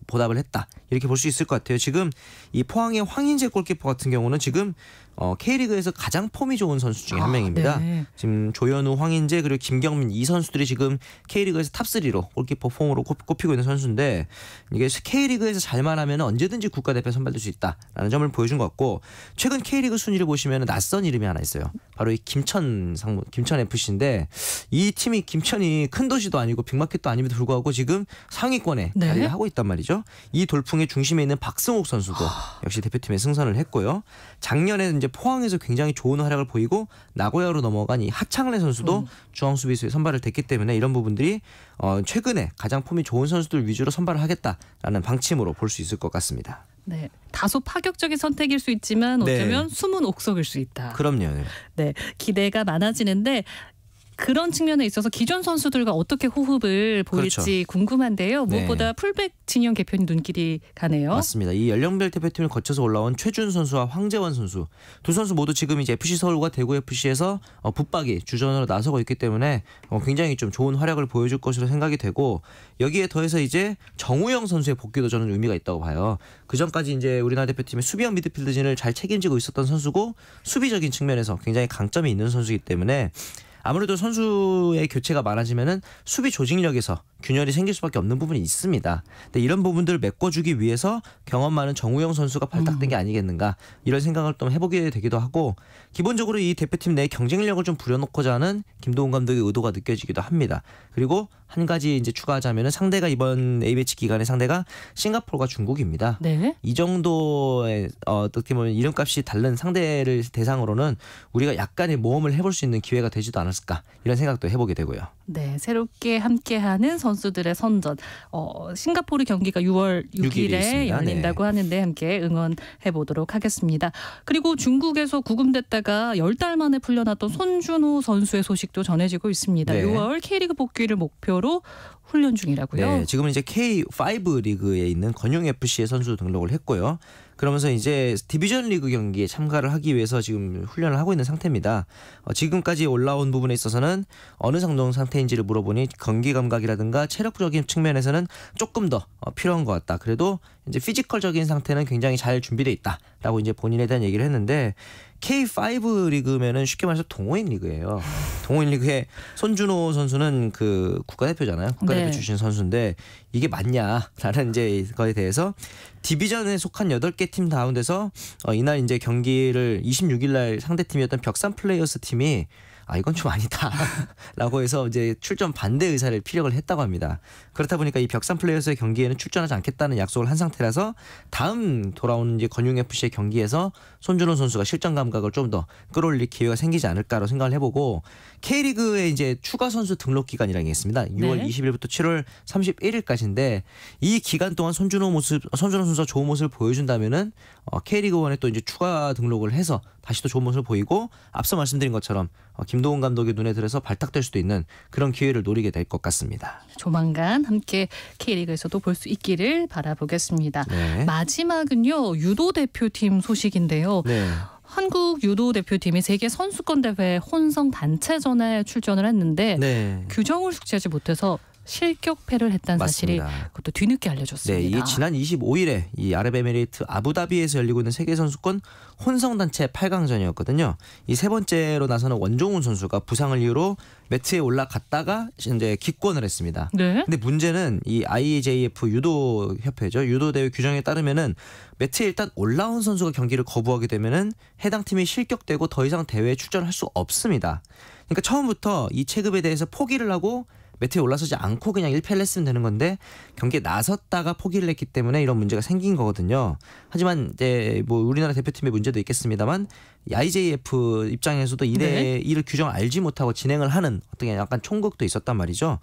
보답을 했다. 이렇게 볼 수 있을 것 같아요. 지금 이 포항의 황인재 골키퍼 같은 경우는 지금 K리그에서 가장 폼이 좋은 선수 중에 한 명입니다. 네. 지금 조현우, 황인재 그리고 김경민 이 선수들이 지금 K리그에서 탑3로 골키퍼 폼으로 꼽히고 있는 선수인데 이게 K리그에서 잘만 하면 언제든지 국가대표 선발될 수 있다라는 점을 보여준 것 같고 최근 K리그 순위를 보시면 낯선 이름이 하나 있어요. 바로 이 김천 FC인데 이 팀이 김천이 큰 도시도 아니고 빅마켓도 아님에도 불구하고 지금 상위권에 네. 자리를 하고 있단 말이죠. 이 돌풍의 중심에 있는 박승욱 선수도 역시 대표팀에 승선을 했고요. 작년에는 이제 포항에서 굉장히 좋은 활약을 보이고 나고야로 넘어간 이 하창래 선수도 중앙 수비수에 선발을 됐기 때문에 이런 부분들이 최근에 가장 폼이 좋은 선수들 위주로 선발을 하겠다라는 방침으로 볼 수 있을 것 같습니다. 네, 다소 파격적인 선택일 수 있지만 어쩌면 숨은 옥석일 수 있다. 그럼요. 네, 기대가 많아지는데 그런 측면에 있어서 기존 선수들과 어떻게 호흡을 보일지 그렇죠. 궁금한데요. 무엇보다 네. 풀백 진영 개편이 눈길이 가네요. 맞습니다. 이 연령별 대표팀을 거쳐서 올라온 최준 선수와 황재원 선수 두 선수 모두 지금 이제 FC 서울과 대구 FC에서 붙박이 주전으로 나서고 있기 때문에 굉장히 좀 좋은 활약을 보여줄 것으로 생각이 되고 여기에 더해서 이제 정우영 선수의 복귀도 저는 의미가 있다고 봐요. 그 전까지 이제 우리나라 대표팀의 수비형 미드필드진을 잘 책임지고 있었던 선수고 수비적인 측면에서 굉장히 강점이 있는 선수이기 때문에 아무래도 선수의 교체가 많아지면은 수비 조직력에서 균열이 생길 수밖에 없는 부분이 있습니다. 근데 이런 부분들을 메꿔주기 위해서 경험 많은 정우영 선수가 발탁된 게 아니겠는가 이런 생각을 또 해보게 되기도 하고 기본적으로 이 대표팀 내 경쟁력을 좀 부려놓고자 하는 김도훈 감독의 의도가 느껴지기도 합니다. 그리고 한 가지 이제 추가하자면은 상대가 이번 A매치 기간의 상대가 싱가포르와 중국입니다. 네. 이 정도의 어떻게 보면 이름값이 다른 상대를 대상으로는 우리가 약간의 모험을 해볼 수 있는 기회가 되지도 않았을까 이런 생각도 해보게 되고요. 네, 새롭게 함께하는 선수들의 선전. 싱가포르 경기가 6월 6일에 열린다고 하는데 함께 응원해 보도록 하겠습니다. 그리고 중국에서 구금됐다가 10달 만에 풀려났던 손준호 선수의 소식도 전해지고 있습니다. 네. 6월 K리그 복귀를 목표로 훈련 중이라고요. 네, 지금은 이제 K5 리그에 있는 건용FC에 선수 등록을 했고요. 그러면서 이제 디비전 리그 경기에 참가를 하기 위해서 지금 훈련을 하고 있는 상태입니다. 지금까지 올라온 부분에 있어서는 어느 정도 상태인지를 물어보니 경기 감각이라든가 체력적인 측면에서는 조금 더 필요한 것 같다. 그래도 이제 피지컬적인 상태는 굉장히 잘 준비돼 있다라고 이제 본인에 대한 얘기를 했는데 K5 리그면은 쉽게 말해서 동호인 리그예요. 동호인 리그에 손준호 선수는 그 국가대표잖아요. 국가대표 네. 출신 선수인데 이게 맞냐라는 이제 거에 대해서 디비전에 속한 8개 팀 가운데서 이날 이제 경기를 26일 날 상대 팀이었던 벽산 플레이어스 팀이 이건 좀 아니다라고 해서 이제 출전 반대 의사를 피력을 했다고 합니다. 그렇다 보니까 이 벽산 플레이어스의 경기에는 출전하지 않겠다는 약속을 한 상태라서 다음 돌아오는 이제 건용 FC의 경기에서 손준호 선수가 실전 감각을 좀 더 끌어올릴 기회가 생기지 않을까로 생각을 해보고 K리그의 이제 추가 선수 등록 기간이라는 게 있습니다. 6월 네. 20일부터 7월 31일까지인데 이 기간 동안 손준호 선수가 좋은 모습을 보여준다면은 K리그 1에 또 이제 추가 등록을 해서 다시 또 좋은 모습을 보이고 앞서 말씀드린 것처럼 김도훈 감독의 눈에 들어서 발탁될 수도 있는 그런 기회를 노리게 될 것 같습니다. 조만간 함께 K리그에서도 볼 수 있기를 바라보겠습니다. 네. 마지막은요. 유도 대표팀 소식인데요. 네. 한국 유도 대표팀이 세계 선수권 대회 혼성 단체전에 출전을 했는데 네. 규정을 숙지하지 못해서 실격패를 했다는 사실이 맞습니다. 그것도 뒤늦게 네, 알려졌습니다. 이게 지난 25일에 이 아랍에미레이트 아부다비에서 열리고 있는 세계선수권 혼성단체 8강전이었거든요. 이 세 번째로 나서는 원종훈 선수가 부상을 이유로 매트에 올라갔다가 이제 기권을 했습니다. 네. 근데 문제는 이 IAJF 유도 협회죠. 유도 대회 규정에 따르면은 매트에 일단 올라온 선수가 경기를 거부하게 되면은 해당 팀이 실격되고 더 이상 대회에 출전할 수 없습니다. 그러니까 처음부터 이 체급에 대해서 포기를 하고 매트에 올라서지 않고 그냥 1패를 했으면 되는 건데 경기에 나섰다가 포기를 했기 때문에 이런 문제가 생긴 거거든요. 하지만 이제 뭐 우리나라 대표팀의 문제도 있겠습니다만 IJF 입장에서도 2대1을 규정을 알지 못하고 진행을 하는 어떤 약간 총극도 있었단 말이죠.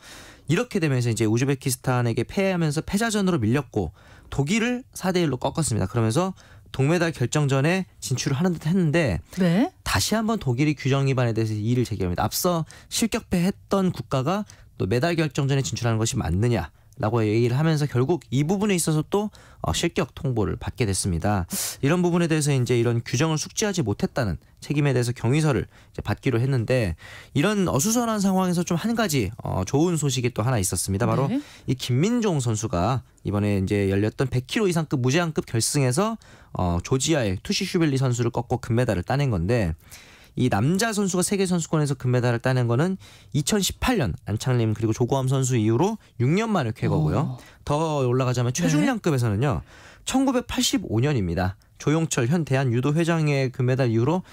이렇게 되면서 이제 우즈베키스탄에게 패하면서 패자전으로 밀렸고 독일을 4대1로 꺾었습니다. 그러면서 동메달 결정전에 진출을 하는 듯 했는데 네. 다시 한번 독일이 규정 위반에 대해서 이의를 제기합니다. 앞서 실격패했던 국가가 또 메달 결정전에 진출하는 것이 맞느냐라고 얘기를 하면서 결국 이 부분에 있어서 또 실격 통보를 받게 됐습니다. 이런 부분에 대해서 이제 이런 규정을 숙지하지 못했다는 책임에 대해서 경위서를 이제 받기로 했는데 이런 어수선한 상황에서 좀 한 가지 좋은 소식이 또 하나 있었습니다. 바로 네. 이 김민종 선수가 이번에 이제 열렸던 100kg 이상급 무제한급 결승에서 조지아의 투시슈벨리 선수를 꺾고 금메달을 따낸 건데 이 남자 선수가 세계 선수권에서 금메달을 따낸 거는 2018년 안창림 그리고 조고함 선수 이후로 6년 만의 쾌거고요. 더 올라가자면 최중량급에서는요. 1985년입니다. 조용철 현 대한유도회장의 금메달 이후로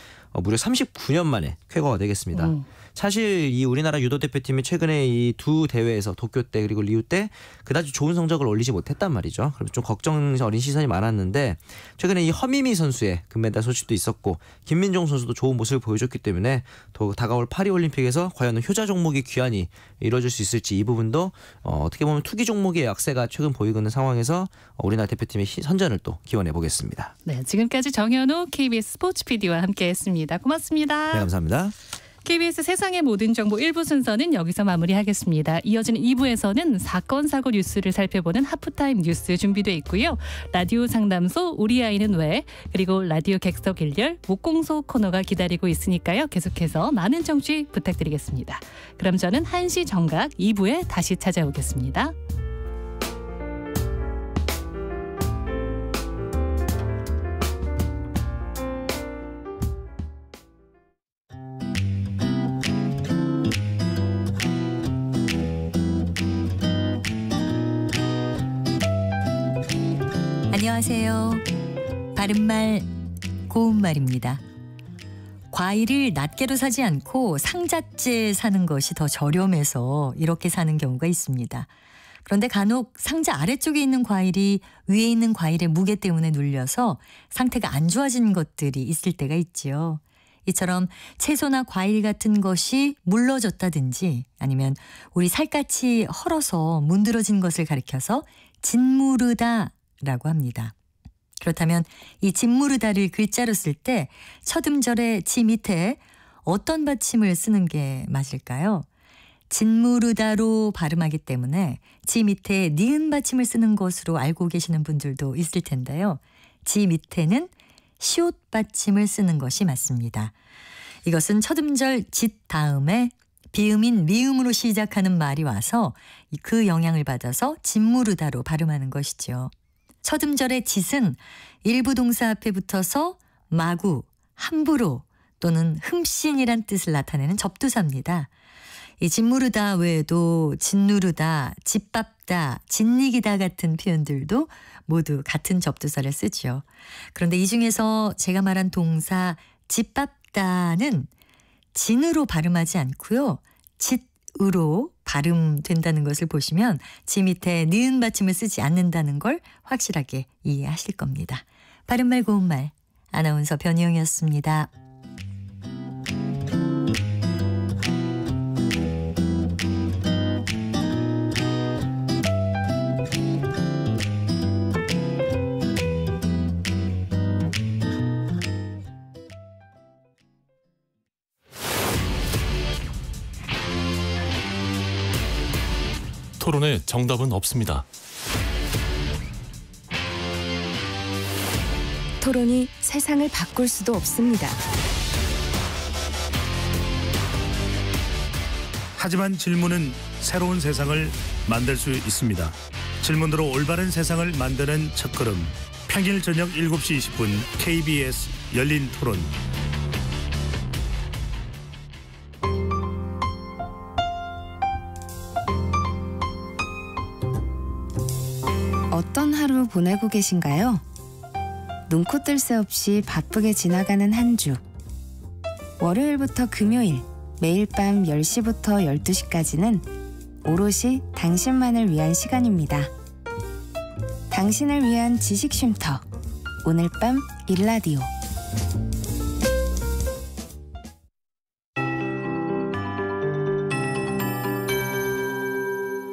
무려 39년 만에 쾌거가 되겠습니다. 사실 이 우리나라 유도 대표팀이 최근에 이 두 대회에서 도쿄 때 그리고 리우 때 그다지 좋은 성적을 올리지 못했단 말이죠. 그래서 좀 걱정 어린 시선이 많았는데 최근에 이 허미미 선수의 금메달 소식도 있었고 김민종 선수도 좋은 모습을 보여줬기 때문에 더 다가올 파리올림픽에서 과연 효자 종목의 귀환이 이루어질 수 있을지 이 부분도 어떻게 보면 투기 종목의 약세가 최근 보이고 있는 상황에서 우리나라 대표팀의 선전을 또 기원해 보겠습니다. 네, 지금까지 정현우 KBS 스포츠 PD와 함께했습니다. 고맙습니다. 네, 감사합니다. KBS 세상의 모든 정보 1부 순서는 여기서 마무리하겠습니다. 이어지는 2부에서는 사건 사고 뉴스를 살펴보는 하프타임 뉴스 준비되어 있고요. 라디오 상담소 우리 아이는 왜, 그리고 라디오 객석 일열 목공소 코너가 기다리고 있으니까요. 계속해서 많은 청취 부탁드리겠습니다. 그럼 저는 1시 정각 2부에 다시 찾아오겠습니다. 안녕하세요. 바른말 고운말입니다. 과일을 낱개로 사지 않고 상자째 사는 것이 더 저렴해서 이렇게 사는 경우가 있습니다. 그런데 간혹 상자 아래쪽에 있는 과일이 위에 있는 과일의 무게 때문에 눌려서 상태가 안 좋아진 것들이 있을 때가 있지요. 이처럼 채소나 과일 같은 것이 물러졌다든지 아니면 우리 살갗이 헐어서 문드러진 것을 가리켜서 짓무르다 라고 합니다. 그렇다면 이 짓무르다를 글자로 쓸 때 첫 음절의 지 밑에 어떤 받침을 쓰는 게 맞을까요? 짓무르다로 발음하기 때문에 지 밑에 니은 받침을 쓰는 것으로 알고 계시는 분들도 있을 텐데요. 지 밑에는 시옷 받침을 쓰는 것이 맞습니다. 이것은 첫 음절 짓 다음에 비음인 미음으로 시작하는 말이 와서 그 영향을 받아서 짓무르다로 발음하는 것이죠. 첫 음절의 짓은 일부 동사 앞에 붙어서 마구, 함부로 또는 흠씬이란 뜻을 나타내는 접두사입니다. 이 짓무르다 외에도 짓누르다, 짓밟다, 짓이기다 같은 표현들도 모두 같은 접두사를 쓰죠. 그런데 이 중에서 제가 말한 동사 짓밟다는 진으로 발음하지 않고요. 짓으로 발음된다는 것을 보시면 지 밑에 니은 받침을 쓰지 않는다는 걸 확실하게 이해하실 겁니다. 바른말 고운말 아나운서 변희영이었습니다. 토론에 정답은 없습니다. 토론이 세상을 바꿀 수도 없습니다. 하지만 질문은 새로운 세상을 만들 수 있습니다. 질문으로 올바른 세상을 만드는 첫걸음. 평일 저녁 7시 20분 KBS 열린 토론. 어떤 하루 보내고 계신가요? 눈코 뜰 새 없이 바쁘게 지나가는 한 주. 월요일부터 금요일, 매일 밤 10시부터 12시까지는 오롯이 당신만을 위한 시간입니다. 당신을 위한 지식 쉼터. 오늘 밤 일라디오.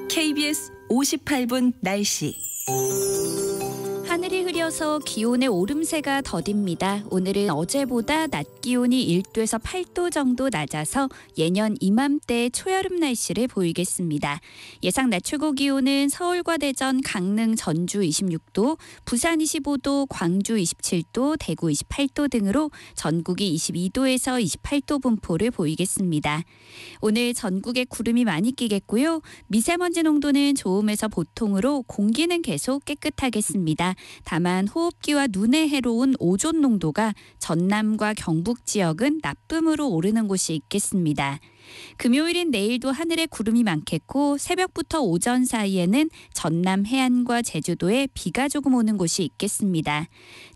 KBS 58분 날씨. 하늘이 흐려서 기온의 오름세가 더딥니다. 오늘은 어제보다 낮 기온이 1도에서 8도 정도 낮아서 예년 이맘때 초여름 날씨를 보이겠습니다. 예상 낮 최고 기온은 서울과 대전, 강릉, 전주 26도, 부산 25도, 광주 27도, 대구 28도 등으로 전국이 22도에서 28도 분포를 보이겠습니다. 오늘 전국에 구름이 많이 끼겠고요. 미세먼지 농도는 좋음에서 보통으로 공기는 계속 깨끗하겠습니다. 다만 호흡기와 눈에 해로운 오존 농도가 전남과 경북 지역은 나쁨으로 오르는 곳이 있겠습니다. 금요일인 내일도 하늘에 구름이 많겠고 새벽부터 오전 사이에는 전남 해안과 제주도에 비가 조금 오는 곳이 있겠습니다.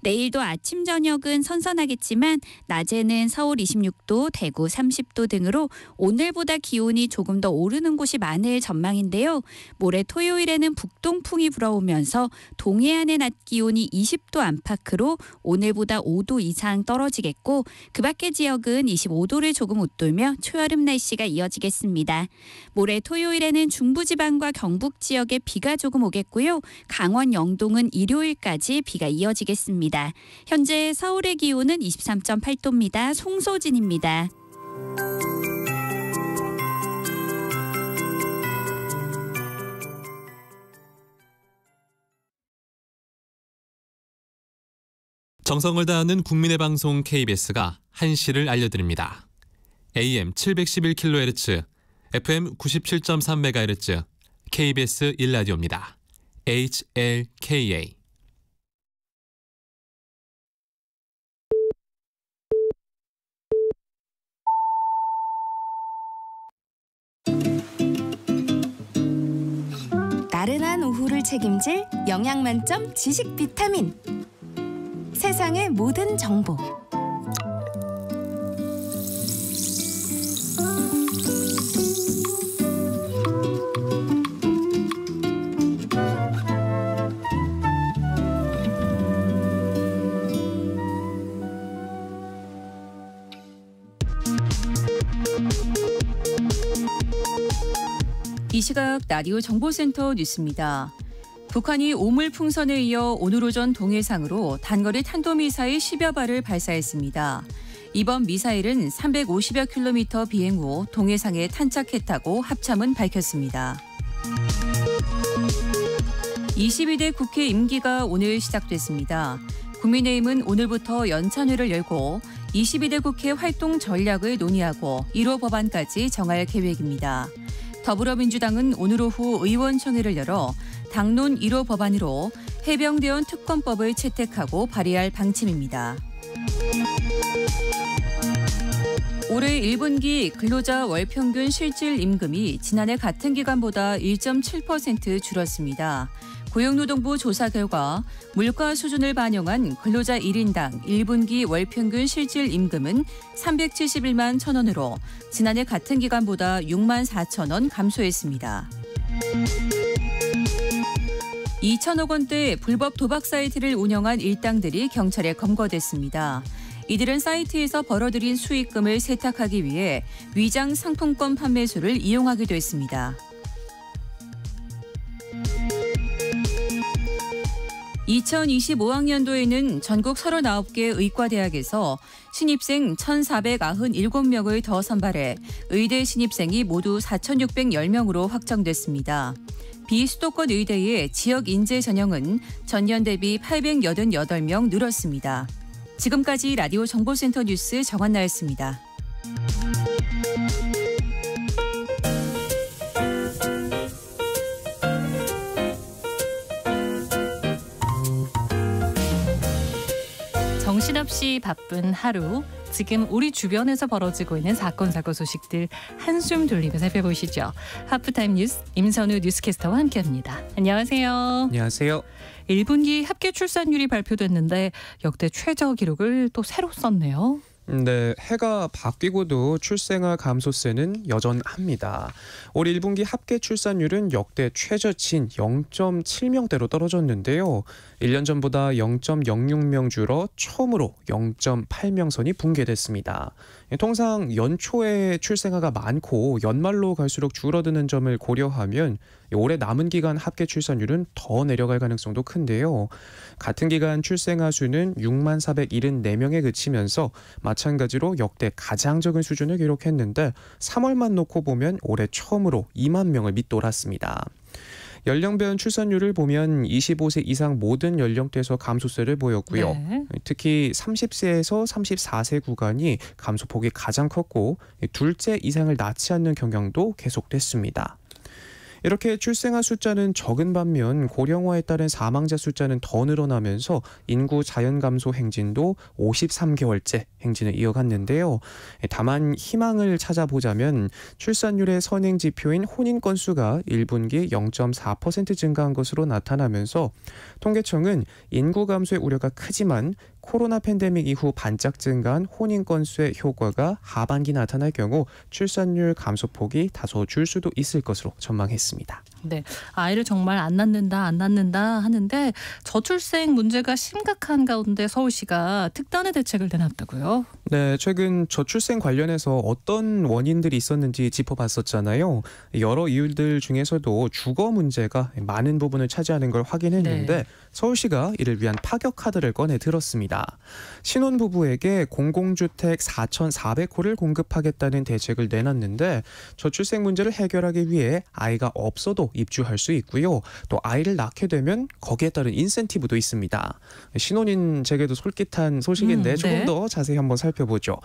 내일도 아침 저녁은 선선하겠지만 낮에는 서울 26도, 대구 30도 등으로 오늘보다 기온이 조금 더 오르는 곳이 많을 전망인데요. 모레 토요일에는 북동풍이 불어오면서 동해안의 낮 기온이 20도 안팎으로 오늘보다 5도 이상 떨어지겠고 그 밖의 지역은 25도를 조금 웃돌며 초여름 날씨가 이어지겠습니다. 모레 토요일에는 중부지방과 경북 지역에 비가 조금 오겠고요. 강원 영동은 일요일까지 비가 이어지겠습니다. 현재 서울의 기온은 23.8도입니다. 송소진입니다. 정성을 다하는 국민의 방송 KBS가 한시를 알려드립니다. AM 711kHz, FM 97.3MHz, KBS 1라디오입니다. HLKA. 나른한 오후를 책임질 영양 만점 지식 비타민. 세상의 모든 정보. 이 시각 라디오 정보센터 뉴스입니다. 북한이 오물풍선에 이어 오늘 오전 동해상으로 단거리 탄도미사일 10여 발을 발사했습니다. 이번 미사일은 350여 킬로미터 비행 후 동해상에 탄착했다고 합참은 밝혔습니다. 22대 국회 임기가 오늘 시작됐습니다. 국민의힘은 오늘부터 연찬회를 열고 22대 국회 활동 전략을 논의하고 1호 법안까지 정할 계획입니다. 더불어민주당은 오늘 오후 의원총회를 열어 당론 1호 법안으로 해병대원 특검법을 채택하고 발의할 방침입니다. 올해 1분기 근로자 월평균 실질 임금이 지난해 같은 기간보다 1.7% 줄었습니다. 고용노동부 조사 결과 물가 수준을 반영한 근로자 1인당 1분기 월평균 실질 임금은 371만 1,000원으로 지난해 같은 기간보다 6만 4천 원 감소했습니다. 2천억 원대 불법 도박 사이트를 운영한 일당들이 경찰에 검거됐습니다. 이들은 사이트에서 벌어들인 수익금을 세탁하기 위해 위장 상품권 판매소를 이용하기도 했습니다. 2025학년도에는 전국 39개 의과대학에서 신입생 1,497명을 더 선발해 의대 신입생이 모두 4,610명으로 확정됐습니다. 비수도권 의대의 지역 인재 전형은 전년 대비 888명 늘었습니다. 지금까지 라디오 정보센터 뉴스 정한나였습니다. 정신없이 바쁜 하루, 지금 우리 주변에서 벌어지고 있는 사건, 사고 소식들 한숨 돌리며 살펴보시죠. 하프타임 뉴스 임선우 뉴스캐스터와 함께합니다. 안녕하세요. 안녕하세요. 1분기 합계 출산율이 발표됐는데 역대 최저 기록을 또 새로 썼네요. 네, 해가 바뀌고도 출생아 감소세는 여전합니다. 올 1분기 합계 출산율은 역대 최저치인 0.7명대로 떨어졌는데요. 1년 전보다 0.06명 줄어 처음으로 0.8명 선이 붕괴됐습니다. 통상 연초에 출생아가 많고 연말로 갈수록 줄어드는 점을 고려하면 올해 남은 기간 합계 출산율은 더 내려갈 가능성도 큰데요. 같은 기간 출생아 수는 6만 474명에 그치면서 마찬가지로 역대 가장 적은 수준을 기록했는데 3월만 놓고 보면 올해 처음으로 2만 명을 밑돌았습니다. 연령별 출산율을 보면 25세 이상 모든 연령대에서 감소세를 보였고요. 네. 특히 30세에서 34세 구간이 감소폭이 가장 컸고 둘째 이상을 낳지 않는 경향도 계속됐습니다. 이렇게 출생아 숫자는 적은 반면 고령화에 따른 사망자 숫자는 더 늘어나면서 인구 자연 감소 행진도 53개월째 행진을 이어갔는데요. 다만 희망을 찾아보자면 출산율의 선행 지표인 혼인 건수가 1분기 0.4% 증가한 것으로 나타나면서 통계청은 인구 감소의 우려가 크지만 코로나 팬데믹 이후 반짝 증가한 혼인 건수의 효과가 하반기 나타날 경우 출산율 감소폭이 다소 줄 수도 있을 것으로 전망했습니다. 네, 아이를 정말 안 낳는다 하는데 저출생 문제가 심각한 가운데 서울시가 특단의 대책을 내놨다고요? 네, 최근 저출생 관련해서 어떤 원인들이 있었는지 짚어봤었잖아요. 여러 이유들 중에서도 주거 문제가 많은 부분을 차지하는 걸 확인했는데 네. 서울시가 이를 위한 파격 카드를 꺼내 들었습니다. 신혼부부에게 공공주택 4,400호를 공급하겠다는 대책을 내놨는데 저출생 문제를 해결하기 위해 아이가 없어도 입주할 수 있고요. 또 아이를 낳게 되면 거기에 따른 인센티브도 있습니다. 신혼인 제게도 솔깃한 소식인데 조금 네. 더 자세히 한번 살펴보죠.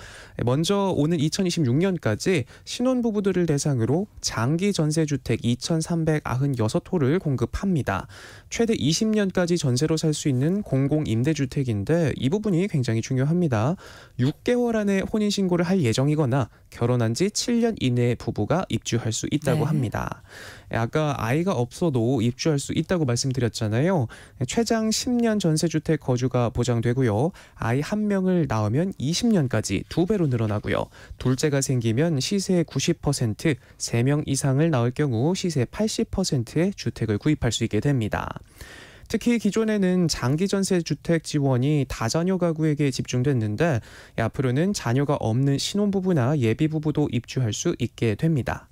먼저 오는 2026년까지 신혼부부들을 대상으로 장기 전세주택 2,396호를 공급합니다. 최대 20년까지 전세로 살 수 있는 공공임대주택인데 이 부분이 굉장히 중요합니다. 6개월 안에 혼인신고를 할 예정이거나 결혼한 지 7년 이내의 부부가 입주할 수 있다고 네. 합니다. 아까 아이가 없어도 입주할 수 있다고 말씀드렸잖아요. 최장 10년 전세주택 거주가 보장되고요. 아이 1명을 낳으면 20년까지 2배로 늘어나고요. 둘째가 생기면 시세의 90%, 3명 이상을 낳을 경우 시세 80%의 주택을 구입할 수 있게 됩니다. 특히 기존에는 장기 전세 주택 지원이 다자녀 가구에게 집중됐는데 앞으로는 자녀가 없는 신혼부부나 예비부부도 입주할 수 있게 됩니다.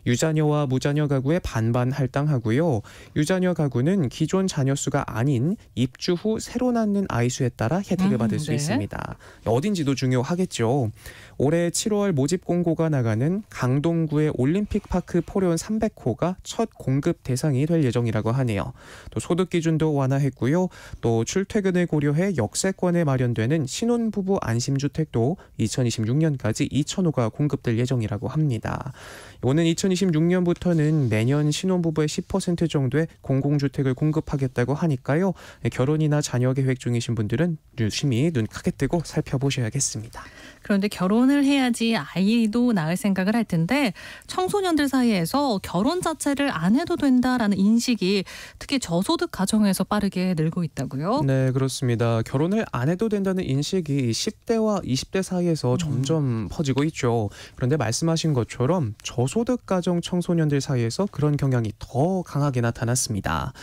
유자녀와 무자녀 가구에 반반 할당하고요. 유자녀 가구는 기존 자녀 수가 아닌 입주 후 새로 낳는 아이 수에 따라 혜택을 받을 수 네. 있습니다. 어딘지도 중요하겠죠. 올해 7월 모집 공고가 나가는 강동구의 올림픽파크 포레온 300호가 첫 공급 대상이 될 예정이라고 하네요. 또 소득 기준도 완화했고요. 또 출퇴근을 고려해 역세권에 마련되는 신혼부부 안심주택도 2026년까지 2,000호가 공급될 예정이라고 합니다. 오는 2026년부터는 매년 신혼부부의 10% 정도의 공공주택을 공급하겠다고 하니까요. 결혼이나 자녀 계획 중이신 분들은 유심히 눈 크게 뜨고 살펴보셔야겠습니다. 그런데 결혼을 해야지 아이도 낳을 생각을 할 텐데 청소년들 사이에서 결혼 자체를 안 해도 된다라는 인식이 특히 저소득 가정에서 빠르게 늘고 있다고요? 네, 그렇습니다. 결혼을 안 해도 된다는 인식이 10대와 20대 사이에서 점점 퍼지고 있죠. 그런데 말씀하신 것처럼 저소득 가정 청소년들 사이에서 그런 경향이 더 강하게 나타났습니다.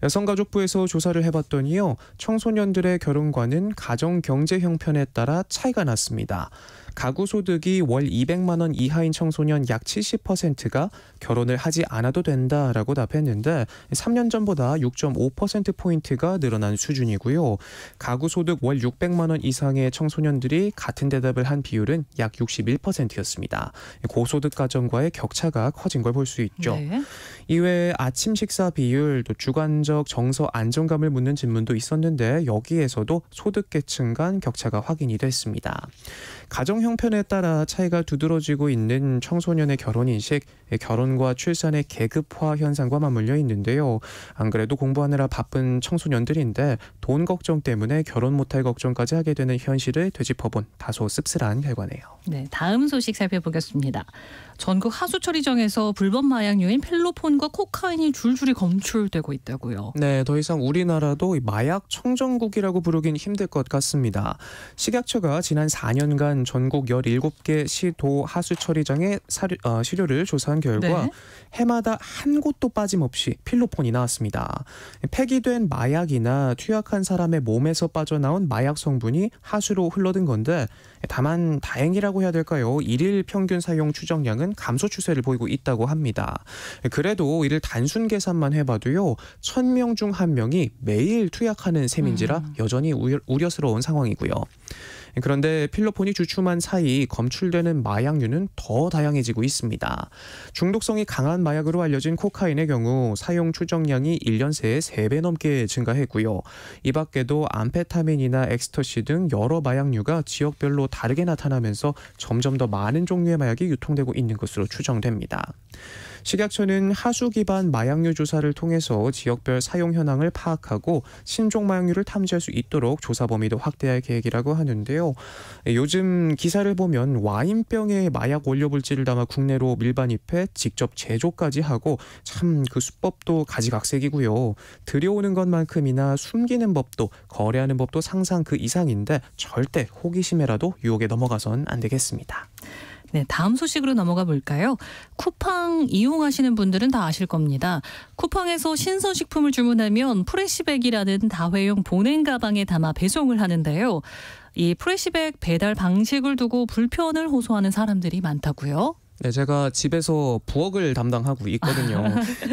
여성가족부에서 조사를 해봤더니요. 청소년들의 결혼관은 가정 경제 형편에 따라 차이가 났습니다. 가구 소득이 월 200만 원 이하인 청소년 약 70%가 결혼을 하지 않아도 된다라고 답했는데 3년 전보다 6.5%포인트가 늘어난 수준이고요. 가구 소득 월 600만 원 이상의 청소년들이 같은 대답을 한 비율은 약 61%였습니다. 고소득 가정과의 격차가 커진 걸 볼 수 있죠. 네. 이외에 아침 식사 비율, 또 주관적 정서 안정감을 묻는 질문도 있었는데 여기에서도 소득계층 간 격차가 확인이 됐습니다. 가정 형편에 따라 차이가 두드러지고 있는 청소년의 결혼인식, 결혼과 출산의 계급화 현상과 맞물려 있는데요. 안 그래도 공부하느라 바쁜 청소년들인데 돈 걱정 때문에 결혼 못할 걱정까지 하게 되는 현실을 되짚어본 다소 씁쓸한 결과네요. 네, 다음 소식 살펴보겠습니다. 전국 하수처리장에서 불법 마약류인 필로폰과 코카인이 줄줄이 검출되고 있다고요. 네, 더 이상 우리나라도 마약 청정국이라고 부르긴 힘들 것 같습니다. 식약처가 지난 4년간 전국 17개 시도 하수처리장의 시료를 조사한 결과 네. 해마다 한 곳도 빠짐없이 필로폰이 나왔습니다. 폐기된 마약이나 투약한 사람의 몸에서 빠져나온 마약 성분이 하수로 흘러든 건데 다만 다행이라고 해야 될까요? 1일 평균 사용 추정량은 감소 추세를 보이고 있다고 합니다. 그래도 이를 단순 계산만 해봐도요. 1,000명 중 1명이 매일 투약하는 셈인지라 여전히 우려스러운 상황이고요. 그런데 필로폰이 주춤한 사이 검출되는 마약류는 더 다양해지고 있습니다. 중독성이 강한 마약으로 알려진 코카인의 경우 사용 추정량이 1년 새에 3배 넘게 증가했고요. 이 밖에도 암페타민이나 엑스터시 등 여러 마약류가 지역별로 다르게 나타나면서 점점 더 많은 종류의 마약이 유통되고 있는 것으로 추정됩니다. 식약처는 하수 기반 마약류 조사를 통해서 지역별 사용 현황을 파악하고 신종 마약류를 탐지할 수 있도록 조사 범위도 확대할 계획이라고 하는데요. 요즘 기사를 보면 와인병에 마약 원료 물질을 담아 국내로 밀반입해 직접 제조까지 하고 참 그 수법도 가지각색이고요. 들여오는 것만큼이나 숨기는 법도 거래하는 법도 상상 그 이상인데 절대 호기심에라도 유혹에 넘어가선 안 되겠습니다. 네, 다음 소식으로 넘어가 볼까요? 쿠팡 이용하시는 분들은 다 아실 겁니다. 쿠팡에서 신선식품을 주문하면 프레시백이라는 다회용 보냉 가방에 담아 배송을 하는데요. 이 프레시백 배달 방식을 두고 불편을 호소하는 사람들이 많다고요? 네, 제가 집에서 부엌을 담당하고 있거든요.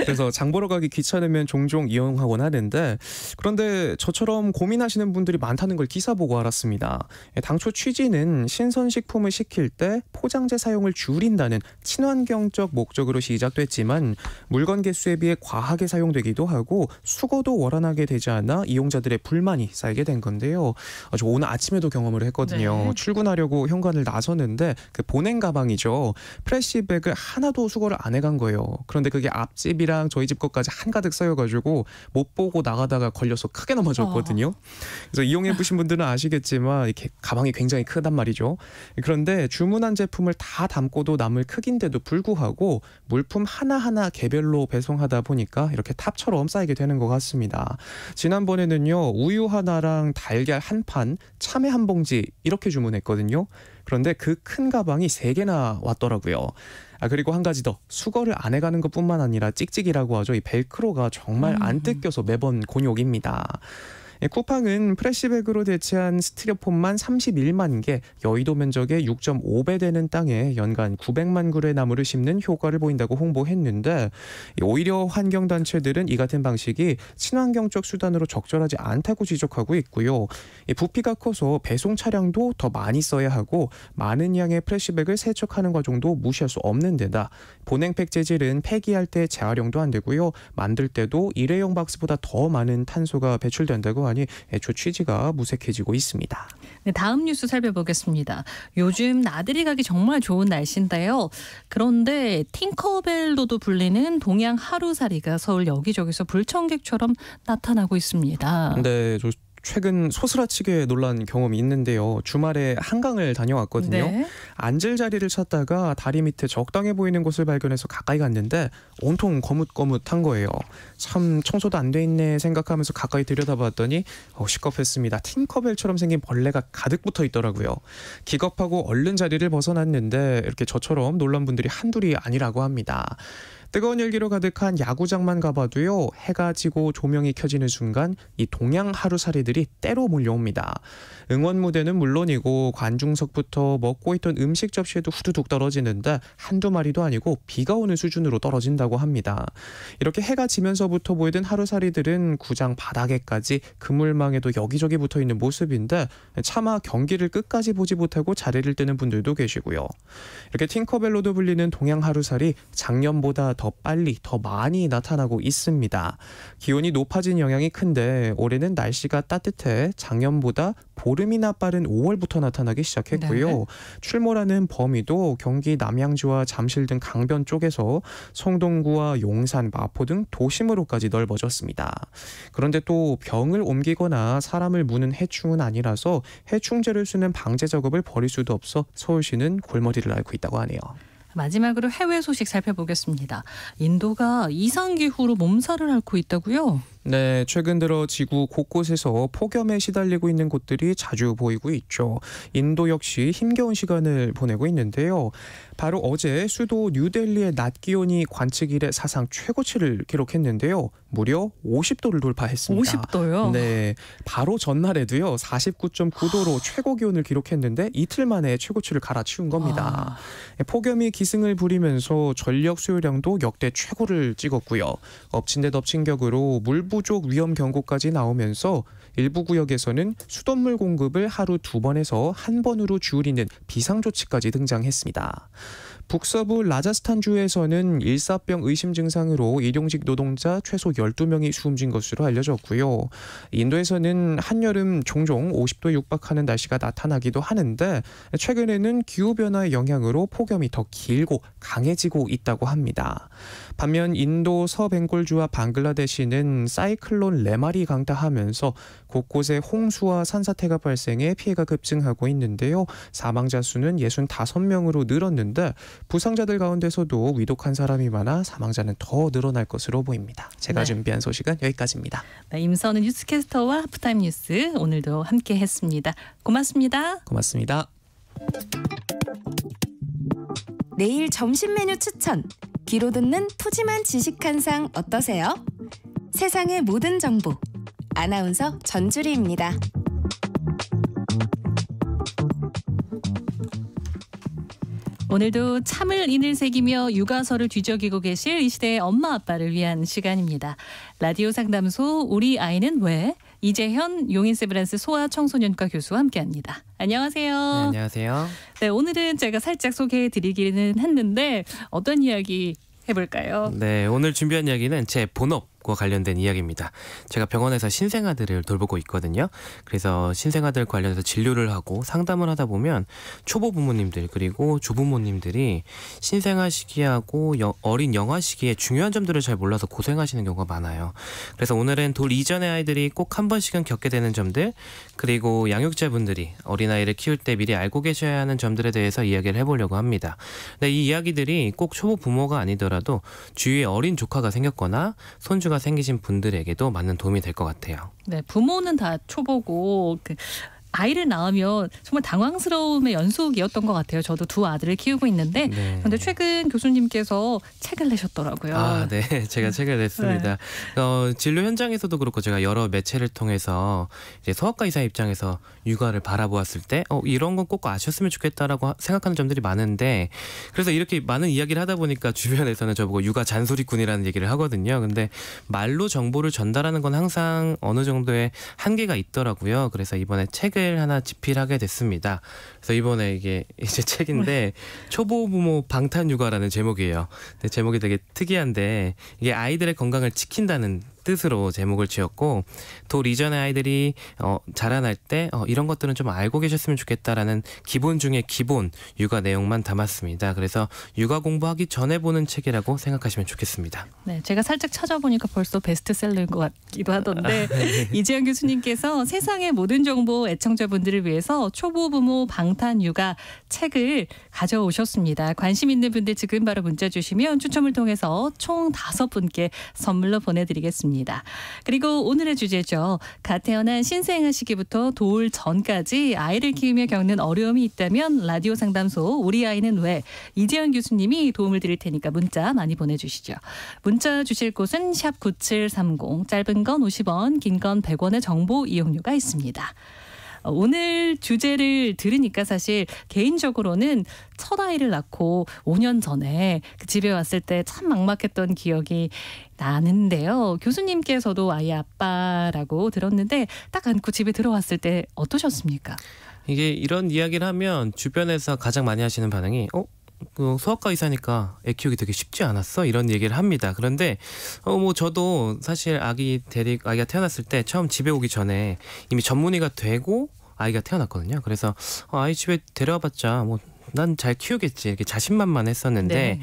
그래서 장 보러 가기 귀찮으면 종종 이용하곤 하는데 그런데 저처럼 고민하시는 분들이 많다는 걸 기사 보고 알았습니다. 당초 취지는 신선식품을 시킬 때 포장재 사용을 줄인다는 친환경적 목적으로 시작됐지만 물건 개수에 비해 과하게 사용되기도 하고 수거도 원활하게 되지 않아 이용자들의 불만이 쌓이게 된 건데요. 저 오늘 아침에도 경험을 했거든요. 네. 출근하려고 현관을 나서는데 그 보냉 가방이죠. 프레시백을 하나도 수거를 안 해간 거예요. 그런데 그게 앞집이랑 저희 집 것까지 한가득 쌓여가지고 못 보고 나가다가 걸려서 크게 넘어졌거든요. 그래서 이용해보신 분들은 아시겠지만 이렇게 가방이 굉장히 크단 말이죠. 그런데 주문한 제품을 다 담고도 남을 크기인데도 불구하고 물품 하나하나 개별로 배송하다 보니까 이렇게 탑처럼 쌓이게 되는 것 같습니다. 지난번에는요. 우유 하나랑 달걀 한 판, 참외 한 봉지 이렇게 주문했거든요. 그런데 그 큰 가방이 3개나 왔더라고요. 그리고 한 가지 더, 수거를 안 해가는 것뿐만 아니라 찍찍이라고 하죠. 이 벨크로가 정말 안 뜯겨서 매번 곤욕입니다. 쿠팡은 프레시백으로 대체한 스티로폼만 31만 개, 여의도 면적의 6.5배 되는 땅에 연간 900만 그루의 나무를 심는 효과를 보인다고 홍보했는데 오히려 환경단체들은 이 같은 방식이 친환경적 수단으로 적절하지 않다고 지적하고 있고요. 부피가 커서 배송 차량도 더 많이 써야 하고 많은 양의 프레시백을 세척하는 과정도 무시할 수 없는 데다 보냉팩 재질은 폐기할 때 재활용도 안 되고요. 만들 때도 일회용 박스보다 더 많은 탄소가 배출된다고 하니 애초 취지가 무색해지고 있습니다. 네, 다음 뉴스 살펴보겠습니다. 요즘 나들이 가기 정말 좋은 날씨인데요. 그런데 팅커벨로도 불리는 동양 하루살이가 서울 여기저기서 불청객처럼 나타나고 있습니다. 네, 최근 소스라치게 놀란 경험이 있는데요. 주말에 한강을 다녀왔거든요. 네. 앉을 자리를 찾다가 다리 밑에 적당해 보이는 곳을 발견해서 가까이 갔는데 온통 거뭇거뭇한 거예요. 참 청소도 안 돼 있네 생각하면서 가까이 들여다봤더니 시겁했습니다. 팅커벨처럼 생긴 벌레가 가득 붙어 있더라고요. 기겁하고 얼른 자리를 벗어났는데 이렇게 저처럼 놀란 분들이 한둘이 아니라고 합니다. 뜨거운 열기로 가득한 야구장만 가봐도요. 해가 지고 조명이 켜지는 순간 이 동양 하루살이들이 때로 몰려옵니다. 응원 무대는 물론이고 관중석부터 먹고 있던 음식 접시에도 후두둑 떨어지는데 한두 마리도 아니고 비가 오는 수준으로 떨어진다고 합니다. 이렇게 해가 지면서부터 보이던 하루살이들은 구장 바닥에까지 그물망에도 여기저기 붙어있는 모습인데 차마 경기를 끝까지 보지 못하고 자리를 뜨는 분들도 계시고요. 이렇게 팅커벨로도 불리는 동양 하루살이 작년보다 더 빨리 더 많이 나타나고 있습니다. 기온이 높아진 영향이 큰데 올해는 날씨가 따뜻해 작년보다 보름이나 빠른 5월부터 나타나기 시작했고요. 네. 출몰하는 범위도 경기 남양주와 잠실 등 강변 쪽에서 성동구와 용산, 마포 등 도심으로까지 넓어졌습니다. 그런데 또 병을 옮기거나 사람을 무는 해충은 아니라서 해충제를 쓰는 방제 작업을 벌일 수도 없어 서울시는 골머리를 앓고 있다고 하네요. 마지막으로 해외 소식 살펴보겠습니다. 인도가 이상기후로 몸살을 앓고 있다고요? 네, 최근 들어 지구 곳곳에서 폭염에 시달리고 있는 곳들이 자주 보이고 있죠. 인도 역시 힘겨운 시간을 보내고 있는데요. 바로 어제 수도 뉴델리의 낮 기온이 관측 이래 사상 최고치를 기록했는데요. 무려 50도를 돌파했습니다. 50도요? 네, 바로 전날에도요. 49.9도로 최고 기온을 기록했는데 이틀 만에 최고치를 갈아치운 겁니다. 폭염이 기승을 부리면서 전력 수요량도 역대 최고를 찍었고요. 엎친 데 덮친 격으로 물 부족 위험 경고까지 나오면서 일부 구역에서는 수돗물 공급을 하루 2번에서 1번으로 줄이는 비상조치까지 등장했습니다. 북서부 라자스탄주에서는 일사병 의심 증상으로 일용직 노동자 최소 12명이 숨진 것으로 알려졌고요. 인도에서는 한여름 종종 50도 육박하는 날씨가 나타나기도 하는데 최근에는 기후변화의 영향으로 폭염이 더 길고 강해지고 있다고 합니다. 반면 인도 서벵골주와 방글라데시는 사이클론 레마리 강타하면서 곳곳에 홍수와 산사태가 발생해 피해가 급증하고 있는데요. 사망자 수는 65명으로 늘었는데 부상자들 가운데서도 위독한 사람이 많아 사망자는 더 늘어날 것으로 보입니다. 제가 준비한 소식은 여기까지입니다. 네, 임선우 뉴스캐스터와 하프타임 뉴스 오늘도 함께했습니다. 고맙습니다. 고맙습니다. 내일 점심 메뉴 추천. 귀로 듣는 푸짐한 지식 한 상 어떠세요? 세상의 모든 정보. 아나운서 전주리입니다. 오늘도 참을 인을 새기며 육아서를 뒤적이고 계실 이 시대의 엄마 아빠를 위한 시간입니다. 라디오 상담소 우리 아이는 왜? 이재현 용인세브란스 소아청소년과 교수와 함께합니다. 안녕하세요. 네, 안녕하세요. 네, 오늘은 제가 살짝 소개해드리기는 했는데 어떤 이야기 해볼까요? 네, 오늘 준비한 이야기는 제 본업과 관련된 이야기입니다. 제가 병원에서 신생아들을 돌보고 있거든요. 그래서 신생아들 관련해서 진료를 하고 상담을 하다 보면 초보 부모님들 그리고 조부모님들이 신생아 시기하고 어린 영아 시기에 중요한 점들을 잘 몰라서 고생하시는 경우가 많아요. 그래서 오늘은 돌 이전의 아이들이 꼭 한 번씩은 겪게 되는 점들, 그리고 양육자분들이 어린아이를 키울 때 미리 알고 계셔야 하는 점들에 대해서 이야기를 해보려고 합니다. 근데 이 이야기들이 꼭 초보 부모가 아니더라도 주위에 어린 조카가 생겼거나 손주가 생기신 분들에게도 많은 도움이 될 것 같아요. 네, 부모는 다 초보고 아이를 낳으면 정말 당황스러움의 연속이었던 것 같아요. 저도 두 아들을 키우고 있는데 그런데 최근 교수님께서 책을 내셨더라고요. 아, 네. 제가 책을 냈습니다. 네. 진료 현장에서도 그렇고 제가 여러 매체를 통해서 이제 소아과 의사 입장에서 육아를 바라보았을 때 이런 건 꼭 아셨으면 좋겠다라고 생각하는 점들이 많은데, 그래서 이렇게 많은 이야기를 하다 보니까 주변에서는 저보고 육아 잔소리꾼이라는 얘기를 하거든요. 근데 말로 정보를 전달하는 건 항상 어느 정도의 한계가 있더라고요. 그래서 이번에 책을 하나 집필하게 됐습니다. 그래서 이번에 이게 이제 책인데 초보 부모 방탄 육아라는 제목이에요. 근데 제목이 되게 특이한데 이게 아이들의 건강을 지킨다는 뜻으로 제목을 지었고, 돌 이전의 아이들이 자라날 때 이런 것들은 좀 알고 계셨으면 좋겠다라는 기본 중에 기본 육아 내용만 담았습니다. 그래서 육아 공부하기 전에 보는 책이라고 생각하시면 좋겠습니다. 네, 제가 살짝 찾아보니까 벌써 베스트셀러인 것 같기도 하던데 이재현 교수님께서 세상의 모든 정보 애청자분들을 위해서 초보 부모 방탄 육아 책을 가져오셨습니다. 관심 있는 분들 지금 바로 문자 주시면 추첨을 통해서 총 5분께 선물로 보내드리겠습니다. 그리고 오늘의 주제죠. 갓 태어난 신생아 시기부터 돌 전까지 아이를 키우며 겪는 어려움이 있다면 라디오 상담소 우리 아이는 왜? 이재현 교수님이 도움을 드릴 테니까 문자 많이 보내주시죠. 문자 주실 곳은 샵 9730, 짧은 건 50원, 긴 건 100원의 정보 이용료가 있습니다. 오늘 주제를 들으니까 사실 개인적으로는 첫 아이를 낳고 5년 전에 집에 왔을 때 참 막막했던 기억이 나는데요. 교수님께서도 아이 아빠라고 들었는데 딱 안고 집에 들어왔을 때 어떠셨습니까? 이게 이런 이야기를 하면 주변에서 가장 많이 하시는 반응이 그 소아과 의사니까 애 키우기 되게 쉽지 않았어? 이런 얘기를 합니다. 그런데 저도 사실 아기가 태어났을 때 처음 집에 오기 전에 이미 전문의가 되고 아이가 태어났거든요. 그래서 아이 집에 데려와봤자 난 잘 키우겠지 이렇게 자신만만했었는데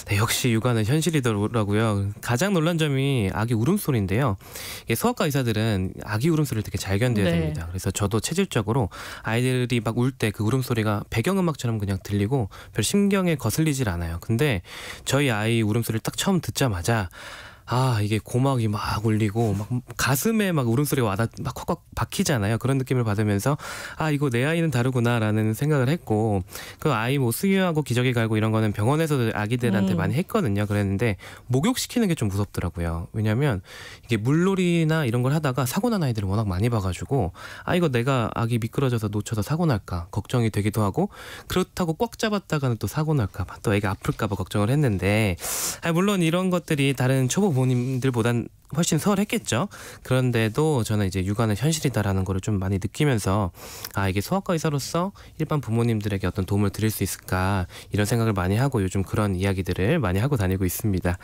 네, 역시 육아는 현실이더라고요. 가장 놀란 점이 아기 울음소리인데요. 이게 소아과 의사들은 아기 울음소리를 되게 잘 견뎌야 됩니다. 그래서 저도 체질적으로 아이들이 막 울 때 그 울음소리가 배경음악처럼 그냥 들리고 별 신경에 거슬리질 않아요. 근데 저희 아이 울음소리를 딱 처음 듣자마자 이게 고막이 막 울리고 막 가슴에 막 울음소리가 막 콱콱 박히잖아요. 그런 느낌을 받으면서 이거 내 아이는 다르구나라는 생각을 했고, 그 아이 수유하고 기저귀 갈고 이런 거는 병원에서도 아기들한테 많이 했거든요. 그랬는데 목욕시키는 게 좀 무섭더라고요. 왜냐하면 이게 물놀이나 이런 걸 하다가 사고 난 아이들을 워낙 많이 봐가지고 이거 내가 아기 미끄러져서 놓쳐서 사고 날까 걱정이 되기도 하고, 그렇다고 꽉 잡았다가는 또 사고 날까 봐 또 애가 아플까 봐 걱정을 했는데 물론 이런 것들이 다른 초보 부모님들보단 훨씬 수월했겠죠. 그런데도 저는 이제 육아는 현실이다라는 거를 좀 많이 느끼면서 이게 소아과 의사로서 일반 부모님들에게 어떤 도움을 드릴 수 있을까 이런 생각을 많이 하고 요즘 그런 이야기들을 많이 하고 다니고 있습니다.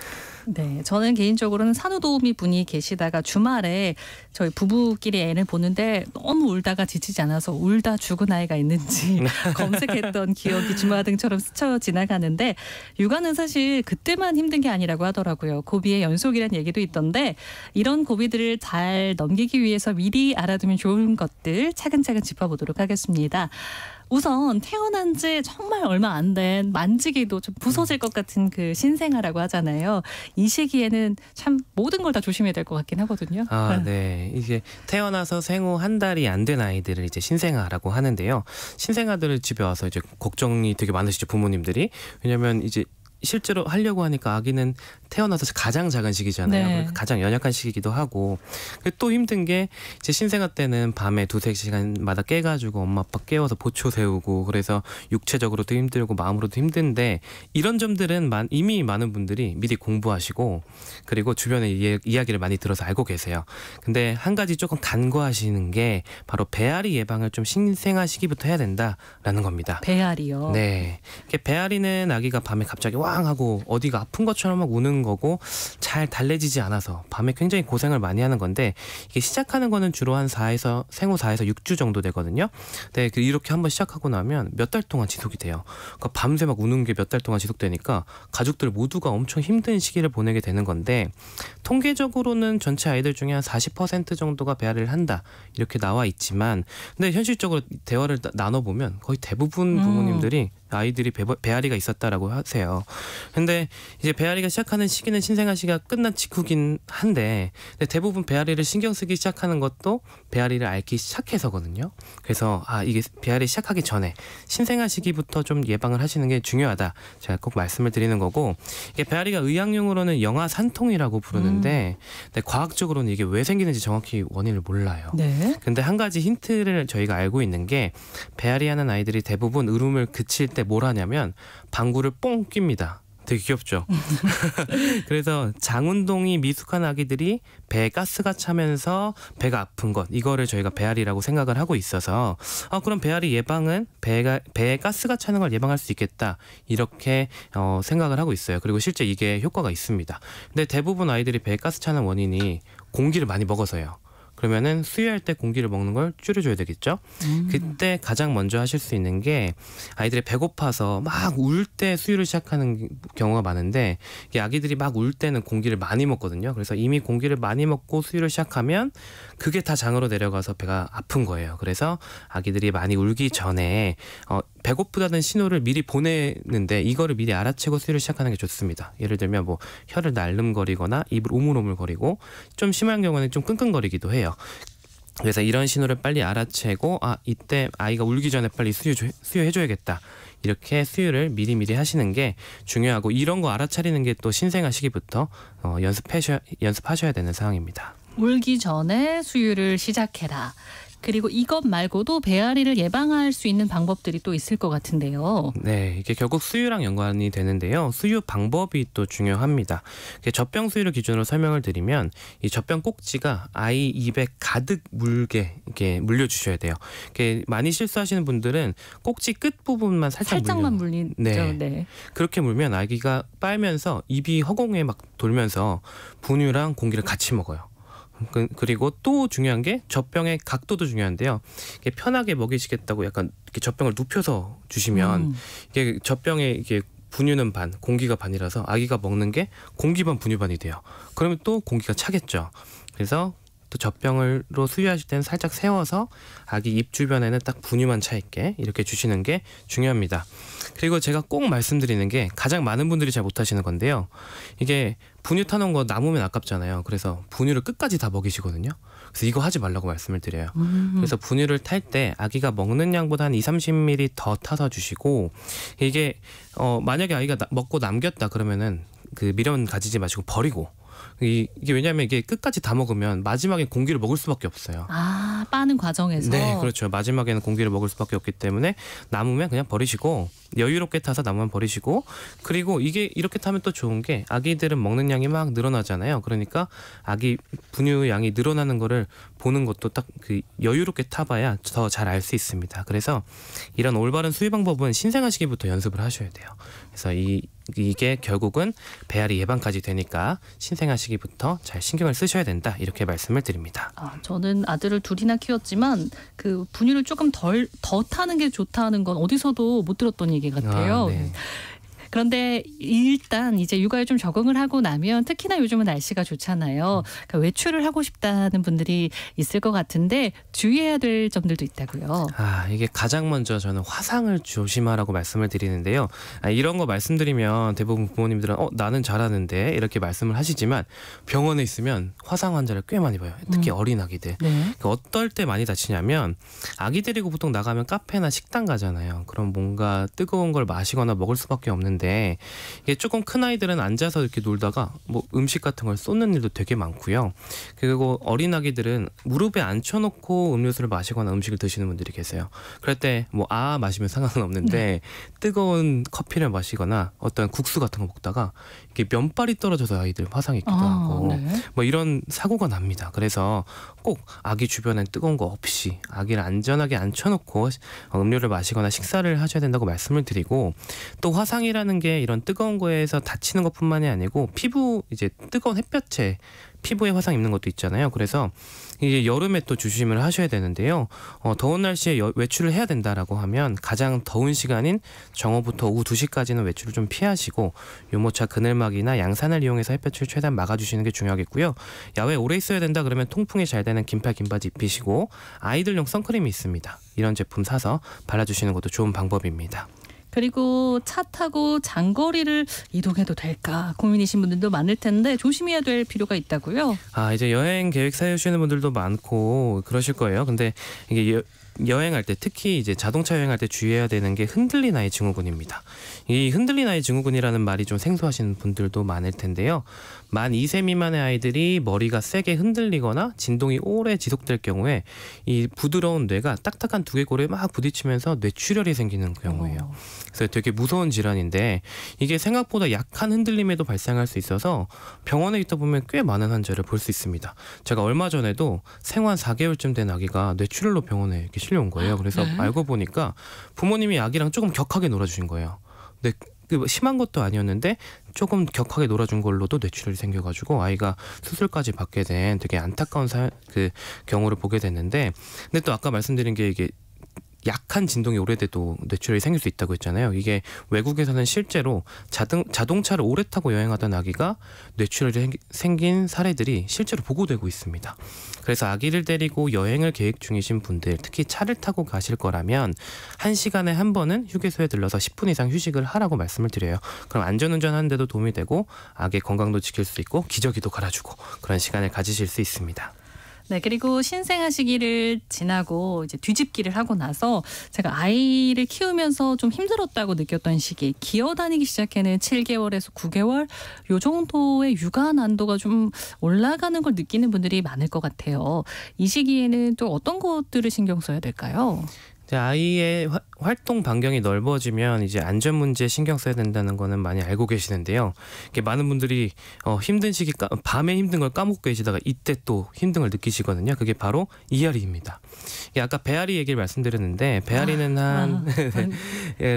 네, 저는 개인적으로는 산후도우미 분이 계시다가 주말에 저희 부부끼리 애를 보는데 너무 울다가 지치지 않아서 울다 죽은 아이가 있는지 검색했던 기억이 주마등처럼 스쳐 지나가는데, 육아는 사실 그때만 힘든 게 아니라고 하더라고요. 고비의 연속이라는 얘기도 있던데 이런 고비들을 잘 넘기기 위해서 미리 알아두면 좋은 것들 차근차근 짚어보도록 하겠습니다. 우선 태어난 지 정말 얼마 안 된 만지기도 좀 부서질 것 같은 그 신생아라고 하잖아요. 이 시기에는 참 모든 걸 다 조심해야 될 것 같긴 하거든요. 네. 이게 태어나서 생후 한 달이 안 된 아이들을 이제 신생아라고 하는데요. 신생아들을 집에 와서 이제 걱정이 되게 많으시죠, 부모님들이. 왜냐면 이제 실제로 하려고 하니까 아기는 태어나서 가장 작은 시기잖아요. 네. 가장 연약한 시기이기도 하고 또 힘든 게 이제 신생아 때는 밤에 2-3시간마다 깨가지고 엄마 아빠 깨워서 보초 세우고 그래서 육체적으로도 힘들고 마음으로도 힘든데 이런 점들은 이미 많은 분들이 미리 공부하시고 그리고 주변에 이야기를 많이 들어서 알고 계세요. 근데 한 가지 조금 간과하시는 게 바로 배앓이 예방을 좀 신생아 시기부터 해야 된다라는 겁니다. 배앓이요? 네. 배앓이는 아기가 밤에 갑자기 왕 하고 어디가 아픈 것처럼 막 우는 거고 잘 달래지지 않아서 밤에 굉장히 고생을 많이 하는 건데 이게 시작하는 거는 주로 한 생후 4에서 6주 정도 되거든요. 네, 이렇게 한번 시작하고 나면 몇 달 동안 지속이 돼요. 그러니까 밤새 막 우는 게 몇 달 동안 지속되니까 가족들 모두가 엄청 힘든 시기를 보내게 되는 건데 통계적으로는 전체 아이들 중에 한 40% 정도가 배앓이를 한다 이렇게 나와 있지만 근데 현실적으로 대화를 나눠보면 거의 대부분 부모님들이 아이들이 배앓이가 있었다라고 하세요. 근데 이제 배앓이가 시작하는 시기는 신생아 시기가 끝난 직후긴 한데 대부분 배앓이를 신경 쓰기 시작하는 것도 배앓이를 앓기 시작해서거든요. 그래서 이게 배앓이 시작하기 전에 신생아 시기부터 좀 예방을 하시는 게 중요하다. 제가 꼭 말씀을 드리는 거고 이게 배앓이가 의학용으로는 영아산통이라고 부르는데 과학적으로는 이게 왜 생기는지 정확히 원인을 몰라요. 네. 근데 한 가지 힌트를 저희가 알고 있는 게 배앓이하는 아이들이 대부분 울음을 그칠 때 뭘 하냐면 방구를 뽕 낍니다. 되게 귀엽죠. 그래서 장운동이 미숙한 아기들이 배에 가스가 차면서 배가 아픈 것 이거를 저희가 배앓이라고 생각을 하고 있어서 그럼 배앓이 예방은 배에 가스가 차는 걸 예방할 수 있겠다 이렇게 생각을 하고 있어요. 그리고 실제 이게 효과가 있습니다. 근데 대부분 아이들이 배에 가스 차는 원인이 공기를 많이 먹어서요. 그러면은 수유할 때 공기를 먹는 걸 줄여줘야 되겠죠. 그때 가장 먼저 하실 수 있는 게 아이들이 배고파서 막 울 때 수유를 시작하는 경우가 많은데 이 아기들이 막 울 때는 공기를 많이 먹거든요. 그래서 이미 공기를 많이 먹고 수유를 시작하면 그게 다 장으로 내려가서 배가 아픈 거예요. 그래서 아기들이 많이 울기 전에 배고프다는 신호를 미리 보내는데 이거를 미리 알아채고 수유를 시작하는 게 좋습니다. 예를 들면 뭐 혀를 날름거리거나 입을 오물오물거리고 좀 심한 경우는 좀 끙끙거리기도 해요. 그래서 이런 신호를 빨리 알아채고 이때 아이가 울기 전에 빨리 수유해줘야겠다. 이렇게 수유를 미리미리 하시는 게 중요하고 이런 거 알아차리는 게 또 신생아 시기부터 연습하셔야 되는 상황입니다. 울기 전에 수유를 시작해라. 그리고 이것 말고도 배앓이를 예방할 수 있는 방법들이 또 있을 것 같은데요. 네, 이게 결국 수유랑 연관이 되는데요. 수유 방법이 또 중요합니다. 젖병 수유를 기준으로 설명을 드리면 이 젖병 꼭지가 아이 입에 가득 물게 이렇게 물려주셔야 돼요. 이렇게 많이 실수하시는 분들은 꼭지 끝 부분만 살짝만 물리죠. 네. 그렇게 물면 아기가 빨면서 입이 허공에 막 돌면서 분유랑 공기를 같이 먹어요. 그리고 또 중요한 게 젖병의 각도도 중요한데요. 이게 편하게 먹이시겠다고 약간 이렇게 젖병을 눕혀서 주시면 이게 젖병에 이게 분유는 반, 공기가 반이라서 아기가 먹는 게 공기 반, 분유 반이 돼요. 그러면 또 공기가 차겠죠. 그래서 또 젖병으로 수유하실 때는 살짝 세워서 아기 입 주변에는 딱 분유만 차 있게 이렇게 주시는 게 중요합니다. 그리고 제가 꼭 말씀드리는 게 가장 많은 분들이 잘 못하시는 건데요. 이게 분유 타놓은 거 남으면 아깝잖아요. 그래서 분유를 끝까지 다 먹이시거든요. 그래서 이거 하지 말라고 말씀을 드려요. 그래서 분유를 탈 때 아기가 먹는 양보다 한 2-30ml 더 타서 주시고 이게 만약에 아이가 먹고 남겼다 그러면은 그 미련 가지지 마시고 버리고 이게 왜냐하면 이게 끝까지 다 먹으면 마지막에 공기를 먹을 수밖에 없어요. 빠는 과정에서. 네, 그렇죠. 마지막에는 공기를 먹을 수밖에 없기 때문에 남으면 그냥 버리시고 여유롭게 타서 남으면 버리시고 그리고 이게 이렇게 타면 또 좋은 게 아기들은 먹는 양이 막 늘어나잖아요. 그러니까 아기 분유 양이 늘어나는 거를 보는 것도 딱 그 여유롭게 타봐야 더 잘 알 수 있습니다. 그래서 이런 올바른 수유 방법은 신생아 시기부터 연습을 하셔야 돼요. 그래서 이게 결국은 배앓이 예방까지 되니까 신생아 시기부터 잘 신경을 쓰셔야 된다 이렇게 말씀을 드립니다. 저는 아들을 둘이나 키웠지만 그 분유를 조금 더 타는 게 좋다는 건 어디서도 못 들었던 얘기 같아요. 네. 그런데 일단 이제 육아에 좀 적응을 하고 나면 특히나 요즘은 날씨가 좋잖아요. 그러니까 외출을 하고 싶다는 분들이 있을 것 같은데 주의해야 될 점들도 있다고요. 이게 가장 먼저 저는 화상을 조심하라고 말씀을 드리는데요. 이런 거 말씀드리면 대부분 부모님들은 나는 잘하는데 이렇게 말씀을 하시지만 병원에 있으면 화상 환자를 꽤 많이 봐요. 특히 어린 아기들. 네. 그러니까 어떨 때 많이 다치냐면 아기 데리고 보통 나가면 카페나 식당 가잖아요. 그럼 뭔가 뜨거운 걸 마시거나 먹을 수밖에 없는데 있는데 이게 조금 큰 아이들은 앉아서 이렇게 놀다가 뭐 음식 같은 걸 쏟는 일도 되게 많고요. 그리고 어린 아기들은 무릎에 앉혀놓고 음료수를 마시거나 음식을 드시는 분들이 계세요. 그럴 때 뭐 마시면 상관은 없는데 뜨거운 커피를 마시거나 어떤 국수 같은 거 먹다가 이렇게 면발이 떨어져서 아이들 화상이 있기도 하고 뭐 이런 사고가 납니다. 그래서 꼭 아기 주변엔 뜨거운 거 없이 아기를 안전하게 앉혀놓고 음료를 마시거나 식사를 하셔야 된다고 말씀을 드리고, 또 화상이라는 게 이런 뜨거운 거에서 다치는 것뿐만이 아니고 피부 이제 뜨거운 햇볕에 피부에 화상 입는 것도 있잖아요. 그래서 이게 여름에 또 조심을 하셔야 되는데요. 더운 날씨에 외출을 해야 된다라고 하면 가장 더운 시간인 정오부터 오후 2시까지는 외출을 좀 피하시고 유모차 그늘막이나 양산을 이용해서 햇볕을 최대한 막아주시는 게 중요하겠고요. 야외에 오래 있어야 된다 그러면 통풍이 잘 되는 긴팔 긴 바지 입히시고 아이들용 선크림이 있습니다. 이런 제품 사서 발라주시는 것도 좋은 방법입니다. 그리고 차 타고 장거리를 이동해도 될까 고민이신 분들도 많을 텐데 조심해야 될 필요가 있다고요? 이제 여행 계획 세우시는 분들도 많고 그러실 거예요. 근데 이게 여행할 때 특히 이제 자동차 여행할 때 주의해야 되는 게 흔들린 아이 증후군입니다. 이 흔들린 아이 증후군이라는 말이 좀 생소하신 분들도 많을 텐데요. 만 2세 미만의 아이들이 머리가 세게 흔들리거나 진동이 오래 지속될 경우에 이 부드러운 뇌가 딱딱한 두개골에 막 부딪히면서 뇌출혈이 생기는 경우예요. 그래서 되게 무서운 질환인데 이게 생각보다 약한 흔들림에도 발생할 수 있어서 병원에 있다 보면 꽤 많은 환자를 볼 수 있습니다. 제가 얼마 전에도 생후 4개월쯤 된 아기가 뇌출혈로 병원에 이렇게 실려온 거예요. 그래서 알고 보니까 부모님이 아기랑 조금 격하게 놀아주신 거예요. 근데 심한 것도 아니었는데 조금 격하게 놀아준 걸로도 뇌출혈이 생겨가지고 아이가 수술까지 받게 된 되게 안타까운 경우를 보게 됐는데, 근데 또 아까 말씀드린 게 이게 약한 진동이 오래돼도 뇌출혈이 생길 수 있다고 했잖아요. 이게 외국에서는 실제로 자동차를 오래 타고 여행하던 아기가 뇌출혈이 생긴 사례들이 실제로 보고되고 있습니다. 그래서 아기를 데리고 여행을 계획 중이신 분들, 특히 차를 타고 가실 거라면 1시간에 한 번은 휴게소에 들러서 10분 이상 휴식을 하라고 말씀을 드려요. 그럼 안전운전 하는 데도 도움이 되고 아기의 건강도 지킬 수 있고 기저귀도 갈아주고 그런 시간을 가지실 수 있습니다. 네, 그리고 신생아시기를 지나고 이제 뒤집기를 하고 나서 제가 아이를 키우면서 좀 힘들었다고 느꼈던 시기, 기어다니기 시작해는 7개월에서 9개월 요 정도의 육아 난도가 좀 올라가는 걸 느끼는 분들이 많을 것 같아요. 이 시기에는 또 어떤 것들을 신경 써야 될까요? 아이의 활동 반경이 넓어지면 이제 안전 문제에 신경 써야 된다는 거는 많이 알고 계시는데요. 많은 분들이 힘든 시기, 밤에 힘든 걸 까먹고 계시다가 이때 또 힘든 걸 느끼시거든요. 그게 바로 이앓이입니다. 아까 배앓이 얘기를 말씀드렸는데 배앓이는 한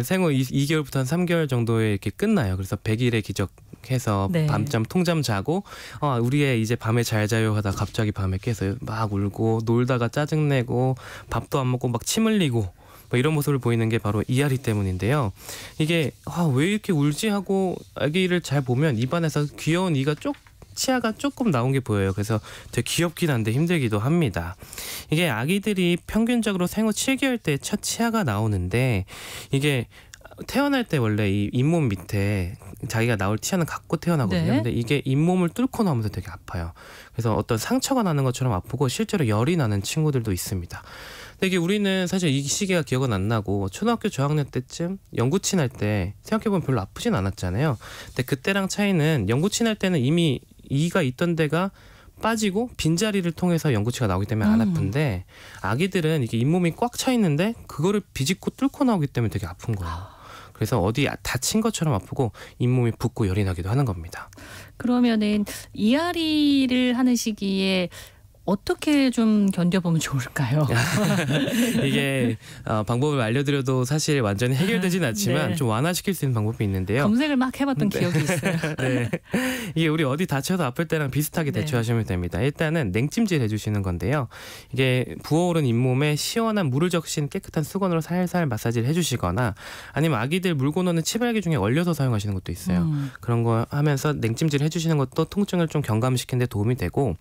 생후 2개월부터 한 3개월 정도에 이렇게 끝나요. 그래서 100일의 기적 해서 밤잠 통잠 자고 우리 애 이제 밤에 잘 자요 하다 갑자기 밤에 깨서 막 울고 놀다가 짜증내고 밥도 안 먹고 막 침 흘리고 뭐 이런 모습을 보이는 게 바로 이앓이 때문인데요. 이게 왜 이렇게 울지 하고 아기를 잘 보면 입안에서 귀여운 이가 치아가 조금 나온 게 보여요. 그래서 되게 귀엽긴 한데 힘들기도 합니다. 이게 아기들이 평균적으로 생후 7개월 때 첫 치아가 나오는데 이게 태어날 때 원래 이 잇몸 밑에 자기가 나올 치아는 갖고 태어나거든요. 근데 이게 잇몸을 뚫고 나오면서 되게 아파요. 그래서 어떤 상처가 나는 것처럼 아프고 실제로 열이 나는 친구들도 있습니다. 근데 이게 우리는 사실 이 시기가 기억은 안 나고 초등학교 저학년 때쯤 영구치 날 때 생각해보면 별로 아프진 않았잖아요. 근데 그때랑 차이는 영구치 날 때는 이미 이가 있던 데가 빠지고 빈자리를 통해서 영구치가 나오기 때문에 안 아픈데 아기들은 이게 잇몸이 꽉 차 있는데 그거를 비집고 뚫고 나오기 때문에 되게 아픈 거예요. 그래서 어디 다친 것처럼 아프고 잇몸이 붓고 열이 나기도 하는 겁니다. 그러면은 이앓이를 하는 시기에 어떻게 좀 견뎌보면 좋을까요? 이게 방법을 알려드려도 사실 완전히 해결되진 않지만 좀 완화시킬 수 있는 방법이 있는데요. 검색을 막 해봤던 기억이 있어요. 이게 우리 어디 다쳐서 아플 때랑 비슷하게 대처하시면 됩니다. 일단은 냉찜질 해주시는 건데요. 이게 부어오른 잇몸에 시원한 물을 적신 깨끗한 수건으로 살살 마사지를 해주시거나 아니면 아기들 물고 노는 치발기 중에 얼려서 사용하시는 것도 있어요. 그런 거 하면서 냉찜질 해주시는 것도 통증을 좀 경감시키는 데 도움이 되고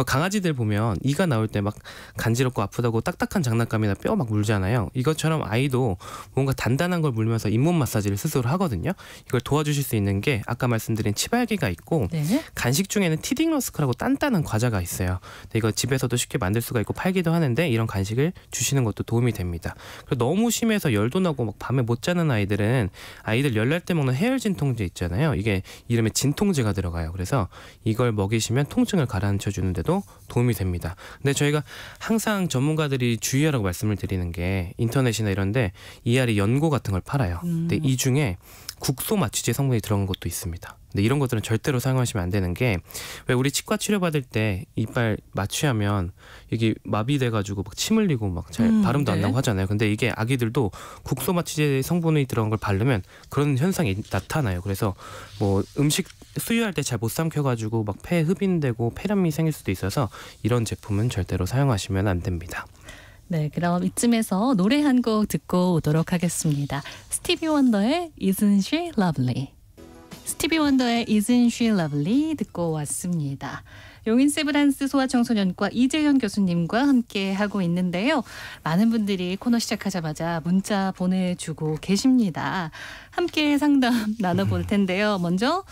강아지들 보면 보면 이가 나올 때 막 간지럽고 아프다고 딱딱한 장난감이나 뼈 막 물잖아요. 이것처럼 아이도 뭔가 단단한 걸 물면서 잇몸 마사지를 스스로 하거든요. 이걸 도와주실 수 있는 게 아까 말씀드린 치발기가 있고 네. 간식 중에는 티딩러스크라고 단단한 과자가 있어요. 이거 집에서도 쉽게 만들 수가 있고 팔기도 하는데 이런 간식을 주시는 것도 도움이 됩니다. 그리고 너무 심해서 열도 나고 막 밤에 못 자는 아이들은 아이들 열날 때 먹는 해열 진통제 있잖아요. 이게 이름에 진통제가 들어가요. 그래서 이걸 먹이시면 통증을 가라앉혀 주는데도 도움이 됩니다. 근데 저희가 항상 전문가들이 주의하라고 말씀을 드리는 게 인터넷이나 이런데 이알이 연고 같은 걸 팔아요. 근데 이 중에 국소 마취제 성분이 들어간 것도 있습니다. 근데 이런 것들은 절대로 사용하시면 안 되는 게 왜 우리 치과 치료 받을 때 이빨 마취하면 이게 마비돼가지고 막 침 흘리고 막 잘 발음도 안 나고 하잖아요. 근데 이게 아기들도 국소 마취제 성분이 들어간 걸 바르면 그런 현상이 나타나요. 그래서 뭐 음식 수유할 때 잘 못 삼켜가지고 막 폐에 흡인되고 폐렴이 생길 수도 있어서 이런 제품은 절대로 사용하시면 안 됩니다. 네, 그럼 이쯤에서 노래 한 곡 듣고 오도록 하겠습니다. 스티비 원더의 Isn't She Lovely. 스티비 원더의 Isn't She Lovely 듣고 왔습니다. 용인 세브란스 소아청소년과 이재현 교수님과 함께 하고 있는데요. 많은 분들이 코너 시작하자마자 문자 보내주고 계십니다. 함께 상담 나눠볼 텐데요. 먼저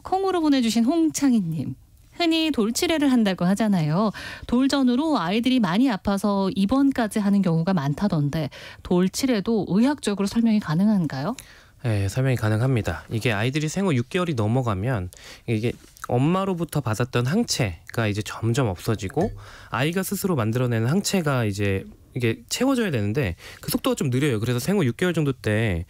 콩으로 보내주신 홍창희님. 흔히 돌치레를 한다고 하잖아요. 돌전으로 아이들이 많이 아파서 입원까지 하는 경우가 많다던데 돌치레도 의학적으로 설명이 가능한가요? 네, 설명이 가능합니다. 이게 아이들이 생후 6개월이 넘어가면 이게 엄마로부터 받았던 항체가 이제 점점 없어지고 아이가 스스로 만들어내는 항체가 이제 이게 채워져야 되는데 그 속도가 좀 느려요. 그래서 생후 6개월 정도 때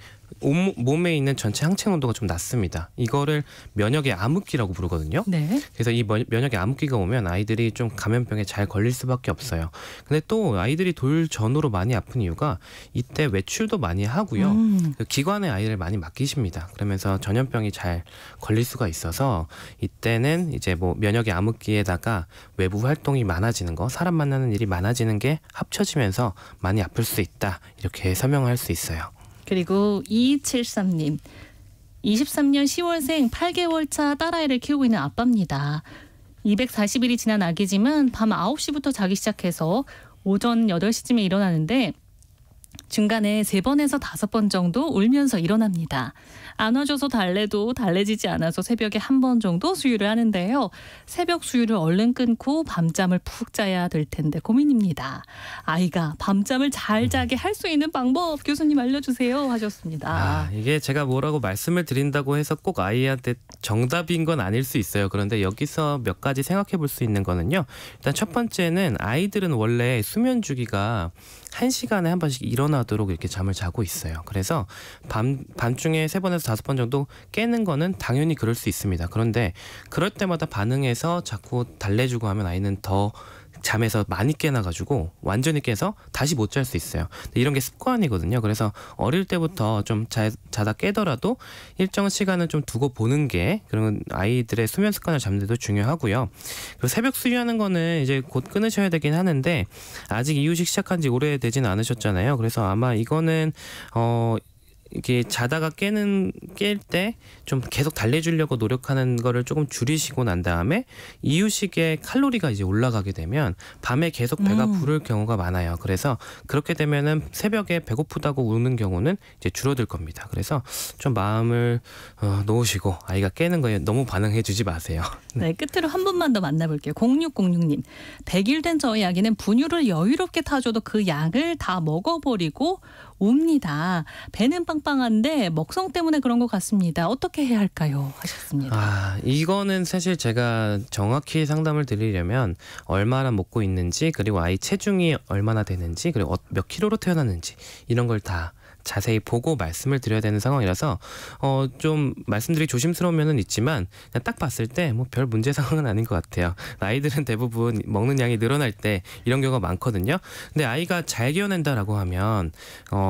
몸에 있는 전체 항체 온도가 좀 낮습니다. 이거를 면역의 암흑기라고 부르거든요. 네. 그래서 이 면역의 암흑기가 오면 아이들이 좀 감염병에 잘 걸릴 수밖에 없어요. 근데 또 아이들이 돌전으로 많이 아픈 이유가 이때 외출도 많이 하고요. 그 기관에 아이를 많이 맡기십니다. 그러면서 전염병이 잘 걸릴 수가 있어서 이때는 이제 뭐 면역의 암흑기에다가 외부 활동이 많아지는 거, 사람 만나는 일이 많아지는 게 합쳐지면서 많이 아플 수 있다. 이렇게 설명할 수 있어요. 그리고 2273님. 23년 10월생 8개월 차 딸아이를 키우고 있는 아빠입니다. 240일이 지난 아기지만 밤 9시부터 자기 시작해서 오전 8시쯤에 일어나는데 중간에 3번에서 5번 정도 울면서 일어납니다. 안아줘서 달래도 달래지지 않아서 새벽에 1번 정도 수유를 하는데요. 새벽 수유를 얼른 끊고 밤잠을 푹 자야 될 텐데 고민입니다. 아이가 밤잠을 잘 자게 할 수 있는 방법 교수님 알려주세요 하셨습니다. 이게 제가 뭐라고 말씀을 드린다고 해서 꼭 아이한테 정답인 건 아닐 수 있어요. 그런데 여기서 몇 가지 생각해 볼 수 있는 거는요. 일단 첫 번째는 아이들은 원래 수면 주기가 1시간에 한 번씩 일어나도록 이렇게 잠을 자고 있어요. 그래서 밤중에 3번에서 5번 정도 깨는 거는 당연히 그럴 수 있습니다. 그런데 그럴 때마다 반응해서 자꾸 달래주고 하면 아이는 더 잠에서 많이 깨나가지고 완전히 깨서 다시 못 잘 수 있어요. 이런 게 습관이거든요. 그래서 어릴 때부터 좀 자다 깨더라도 일정 시간을 좀 두고 보는 게 그런 아이들의 수면 습관을 잡는 데도 중요하고요. 그리고 새벽 수유하는 거는 이제 곧 끊으셔야 되긴 하는데 아직 이유식 시작한 지 오래되진 않으셨잖아요. 그래서 아마 이거는 이게 자다가 깰 때 좀 계속 달래주려고 노력하는 거를 조금 줄이시고 난 다음에 이유식의 칼로리가 이제 올라가게 되면 밤에 계속 배가 부를 경우가 많아요. 그래서 그렇게 되면은 새벽에 배고프다고 우는 경우는 이제 줄어들 겁니다. 그래서 좀 마음을 놓으시고 아이가 깨는 거에 너무 반응해주지 마세요. 네, 끝으로 한 분만 더 만나볼게요. 0606님. 100일 된 저희 아기는 분유를 여유롭게 타줘도 그 양을 다 먹어버리고 옵니다. 배는 빵빵한데 먹성 때문에 그런 것 같습니다. 어떻게 해야 할까요? 하셨습니다. 이거는 사실 제가 정확히 상담을 드리려면 얼마나 먹고 있는지 그리고 아이 체중이 얼마나 되는지 그리고 몇 킬로로 태어났는지 이런 걸 다 자세히 보고 말씀을 드려야 되는 상황이라서 좀 말씀드리기 조심스러운 면은 있지만 그냥 딱 봤을 때 뭐 별 문제 상황은 아닌 것 같아요. 아이들은 대부분 먹는 양이 늘어날 때 이런 경우가 많거든요. 근데 아이가 잘 기어낸다라고 하면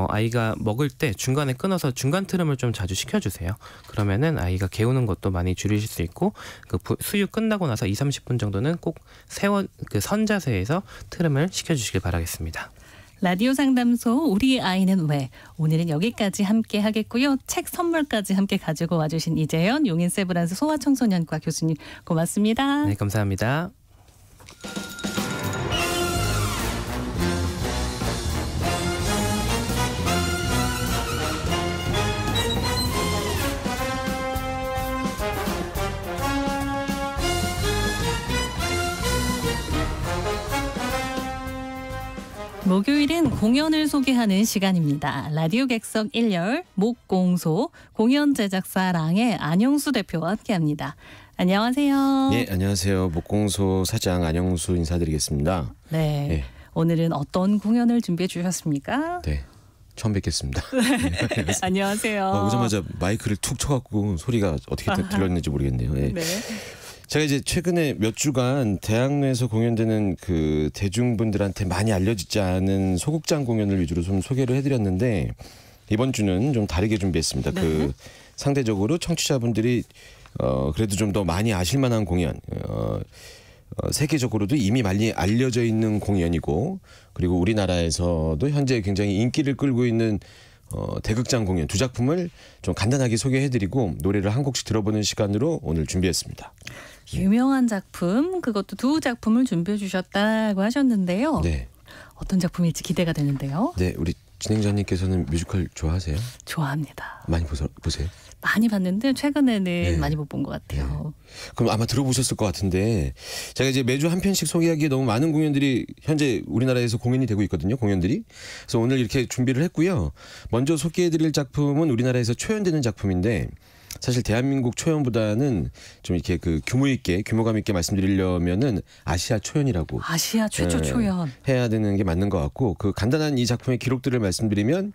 아이가 먹을 때 중간에 끊어서 중간 트름을 좀 자주 시켜주세요. 그러면은 아이가 개우는 것도 많이 줄이실 수 있고 그 수유 끝나고 나서 20-30분 정도는 꼭 그 선 자세에서 트름을 시켜주시길 바라겠습니다. 라디오 상담소 우리 아이는 왜? 오늘은 여기까지 함께 하겠고요. 책 선물까지 함께 가지고 와주신 이재현 용인 세브란스 소아청소년과 교수님 고맙습니다. 네, 감사합니다. 목요일은 공연을 소개하는 시간입니다. 라디오 객석 1열 목공소 공연 제작사랑의 안영수 대표와 함께합니다. 안녕하세요. 네, 안녕하세요. 목공소 사장 안영수 인사드리겠습니다. 네, 네. 오늘은 어떤 공연을 준비해 주셨습니까? 네, 처음 뵙겠습니다. 네. 안녕하세요. 오자마자 마이크를 툭 쳐갖고 소리가 어떻게 들렸는지 모르겠네요. 네. 네. 제가 이제 최근에 몇 주간 대학로에서 공연되는 그 대중분들한테 많이 알려지지 않은 소극장 공연을 위주로 좀 소개를 해드렸는데 이번 주는 좀 다르게 준비했습니다. 네. 그 상대적으로 청취자분들이 그래도 좀 더 많이 아실만한 공연, 세계적으로도 이미 많이 알려져 있는 공연이고 그리고 우리나라에서도 현재 굉장히 인기를 끌고 있는 대극장 공연 두 작품을 좀 간단하게 소개해드리고 노래를 한 곡씩 들어보는 시간으로 오늘 준비했습니다. 유명한 작품, 그것도 두 작품을 준비해 주셨다고 하셨는데요. 네. 어떤 작품일지 기대가 되는데요. 네, 우리 진행자님께서는 뮤지컬 좋아하세요? 좋아합니다. 많이 보세요? 많이 봤는데 최근에는 네. 많이 못 본 것 같아요. 그럼 아마 들어보셨을 것 같은데 제가 이제 매주 한 편씩 소개하기에 너무 많은 공연들이 현재 우리나라에서 공연이 되고 있거든요. 공연들이. 그래서 오늘 이렇게 준비를 했고요. 먼저 소개해드릴 작품은 우리나라에서 초연되는 작품인데 사실 대한민국 초연보다는 좀 이렇게 그 규모감 있게 말씀드리려면은 아시아 초연이라고. 아시아 최초 초연. 해야 되는 게 맞는 것 같고 그 간단한 이 작품의 기록들을 말씀드리면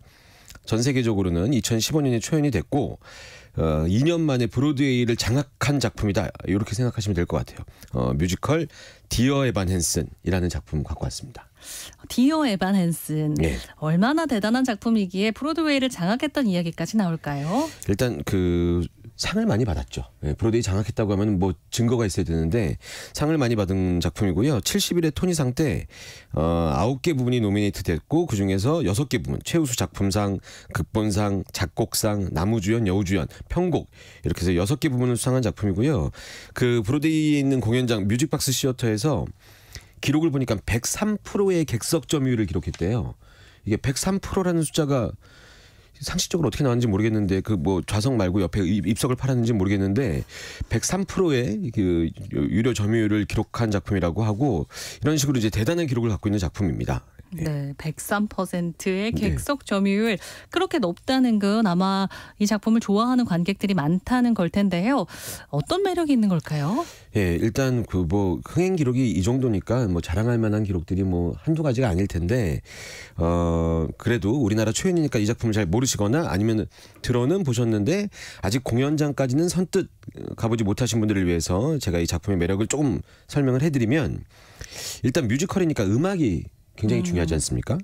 전 세계적으로는 2015년에 초연이 됐고 2년 만에 브로드웨이를 장악한 작품이다. 이렇게 생각하시면 될 것 같아요. 뮤지컬 디어 에반 헨슨이라는 작품 갖고 왔습니다. 디어 에반 헨슨. 네. 얼마나 대단한 작품이기에 브로드웨이를 장악했던 이야기까지 나올까요? 일단 그 상을 많이 받았죠. 브로드웨이 장악했다고 하면 뭐 증거가 있어야 되는데 상을 많이 받은 작품이고요. 70일의 토니상 때 9개 부분이 노미네이트 됐고 그중에서 6개 부분 최우수 작품상, 극본상, 작곡상, 남우주연, 여우주연, 편곡 이렇게 해서 6개 부분을 수상한 작품이고요. 그 브로드웨이에 있는 공연장 뮤직박스 시어터에서 기록을 보니까 103%의 객석 점유율을 기록했대요. 이게 103%라는 숫자가 상식적으로 어떻게 나왔는지 모르겠는데 그 뭐 좌석 말고 옆에 입석을 팔았는지 모르겠는데 103%의 그 유료 점유율을 기록한 작품이라고 하고 이런 식으로 이제 대단한 기록을 갖고 있는 작품입니다. 네, 103%의 객석 점유율. 그렇게 높다는 건 아마 이 작품을 좋아하는 관객들이 많다는 걸 텐데요. 어떤 매력이 있는 걸까요? 예, 일단 그 뭐 흥행 기록이 이 정도니까 뭐 자랑할 만한 기록들이 뭐 한두 가지가 아닐 텐데 그래도 우리나라 초연이니까 이 작품을 잘 모르시거나 아니면 들어는 보셨는데 아직 공연장까지는 선뜻 가보지 못하신 분들을 위해서 제가 이 작품의 매력을 조금 설명을 해드리면 일단 뮤지컬이니까 음악이 굉장히 중요하지 않습니까?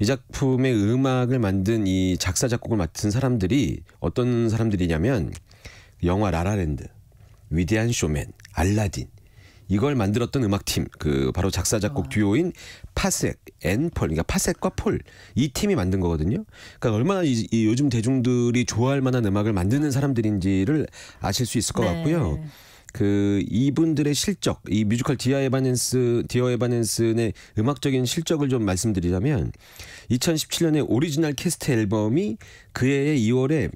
이 작품의 음악을 만든 이 작사 작곡을 맡은 사람들이 어떤 사람들이냐면 영화 라라랜드, 위대한 쇼맨, 알라딘 이걸 만들었던 음악팀 그 바로 작사 작곡 듀오인 파색 앤 폴, 그러니까 파색과 폴 이 팀이 만든 거거든요. 그러니까 얼마나 이 요즘 대중들이 좋아할 만한 음악을 만드는 사람들인지를 아실 수 있을 것 같고요. 그 이분들의 실적, 이 뮤지컬 디어 에반 헨슨의 음악적인 실적을 좀 말씀드리자면 2017년에 오리지널 캐스트 앨범이 그해의 2월에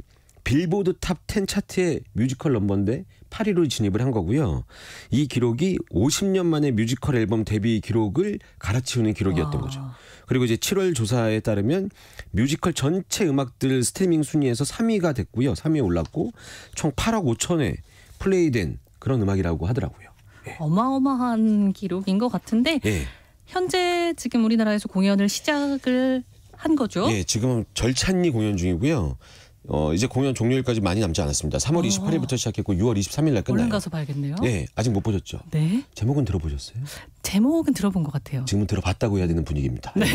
빌보드 탑 10 차트의 뮤지컬 넘버인데 8위로 진입을 한 거고요. 이 기록이 50년 만에 뮤지컬 앨범 데뷔 기록을 갈아치우는 기록이었던 거죠. 그리고 이제 7월 조사에 따르면 뮤지컬 전체 음악들 스트리밍 순위에서 3위가 됐고요. 3위에 올랐고 총 8억 5천회 플레이된 그런 음악이라고 하더라고요. 네. 어마어마한 기록인 것 같은데 네. 현재 지금 우리나라에서 공연을 시작을 한 거죠? 네, 지금 절찬리 공연 중이고요. 이제 공연 종료일까지 많이 남지 않았습니다. 3월 28일부터 시작했고 6월 23일 날 끝나요. 얼른 가서 봐야겠네요. 네, 아직 못 보셨죠? 네. 제목은 들어보셨어요? 제목은 들어본 것 같아요. 지금은 들어봤다고 해야 되는 분위기입니다. 네.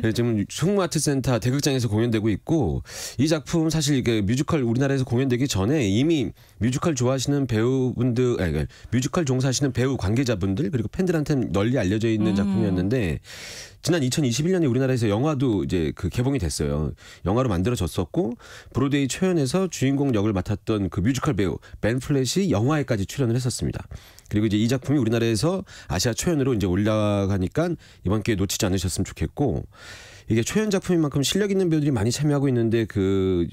네. 지금 충무아트센터 대극장에서 공연되고 있고 이 작품 사실 이게 뮤지컬 우리나라에서 공연되기 전에 이미 뮤지컬 좋아하시는 배우분들, 아니, 뮤지컬 종사하시는 배우 관계자분들 그리고 팬들한테는 널리 알려져 있는 작품이었는데 지난 2021년에 우리나라에서 영화도 이제 그 개봉이 됐어요. 영화로 만들어졌었고 브로드웨이 초연에서 주인공 역을 맡았던 그 뮤지컬 배우 벤 플랫이 영화에까지 출연을 했었습니다. 그리고 이제 이 작품이 우리나라에서 아시아 초연으로 이제 올라가니까 이번 기회에 놓치지 않으셨으면 좋겠고 이게 초연 작품인 만큼 실력 있는 배우들이 많이 참여하고 있는데 그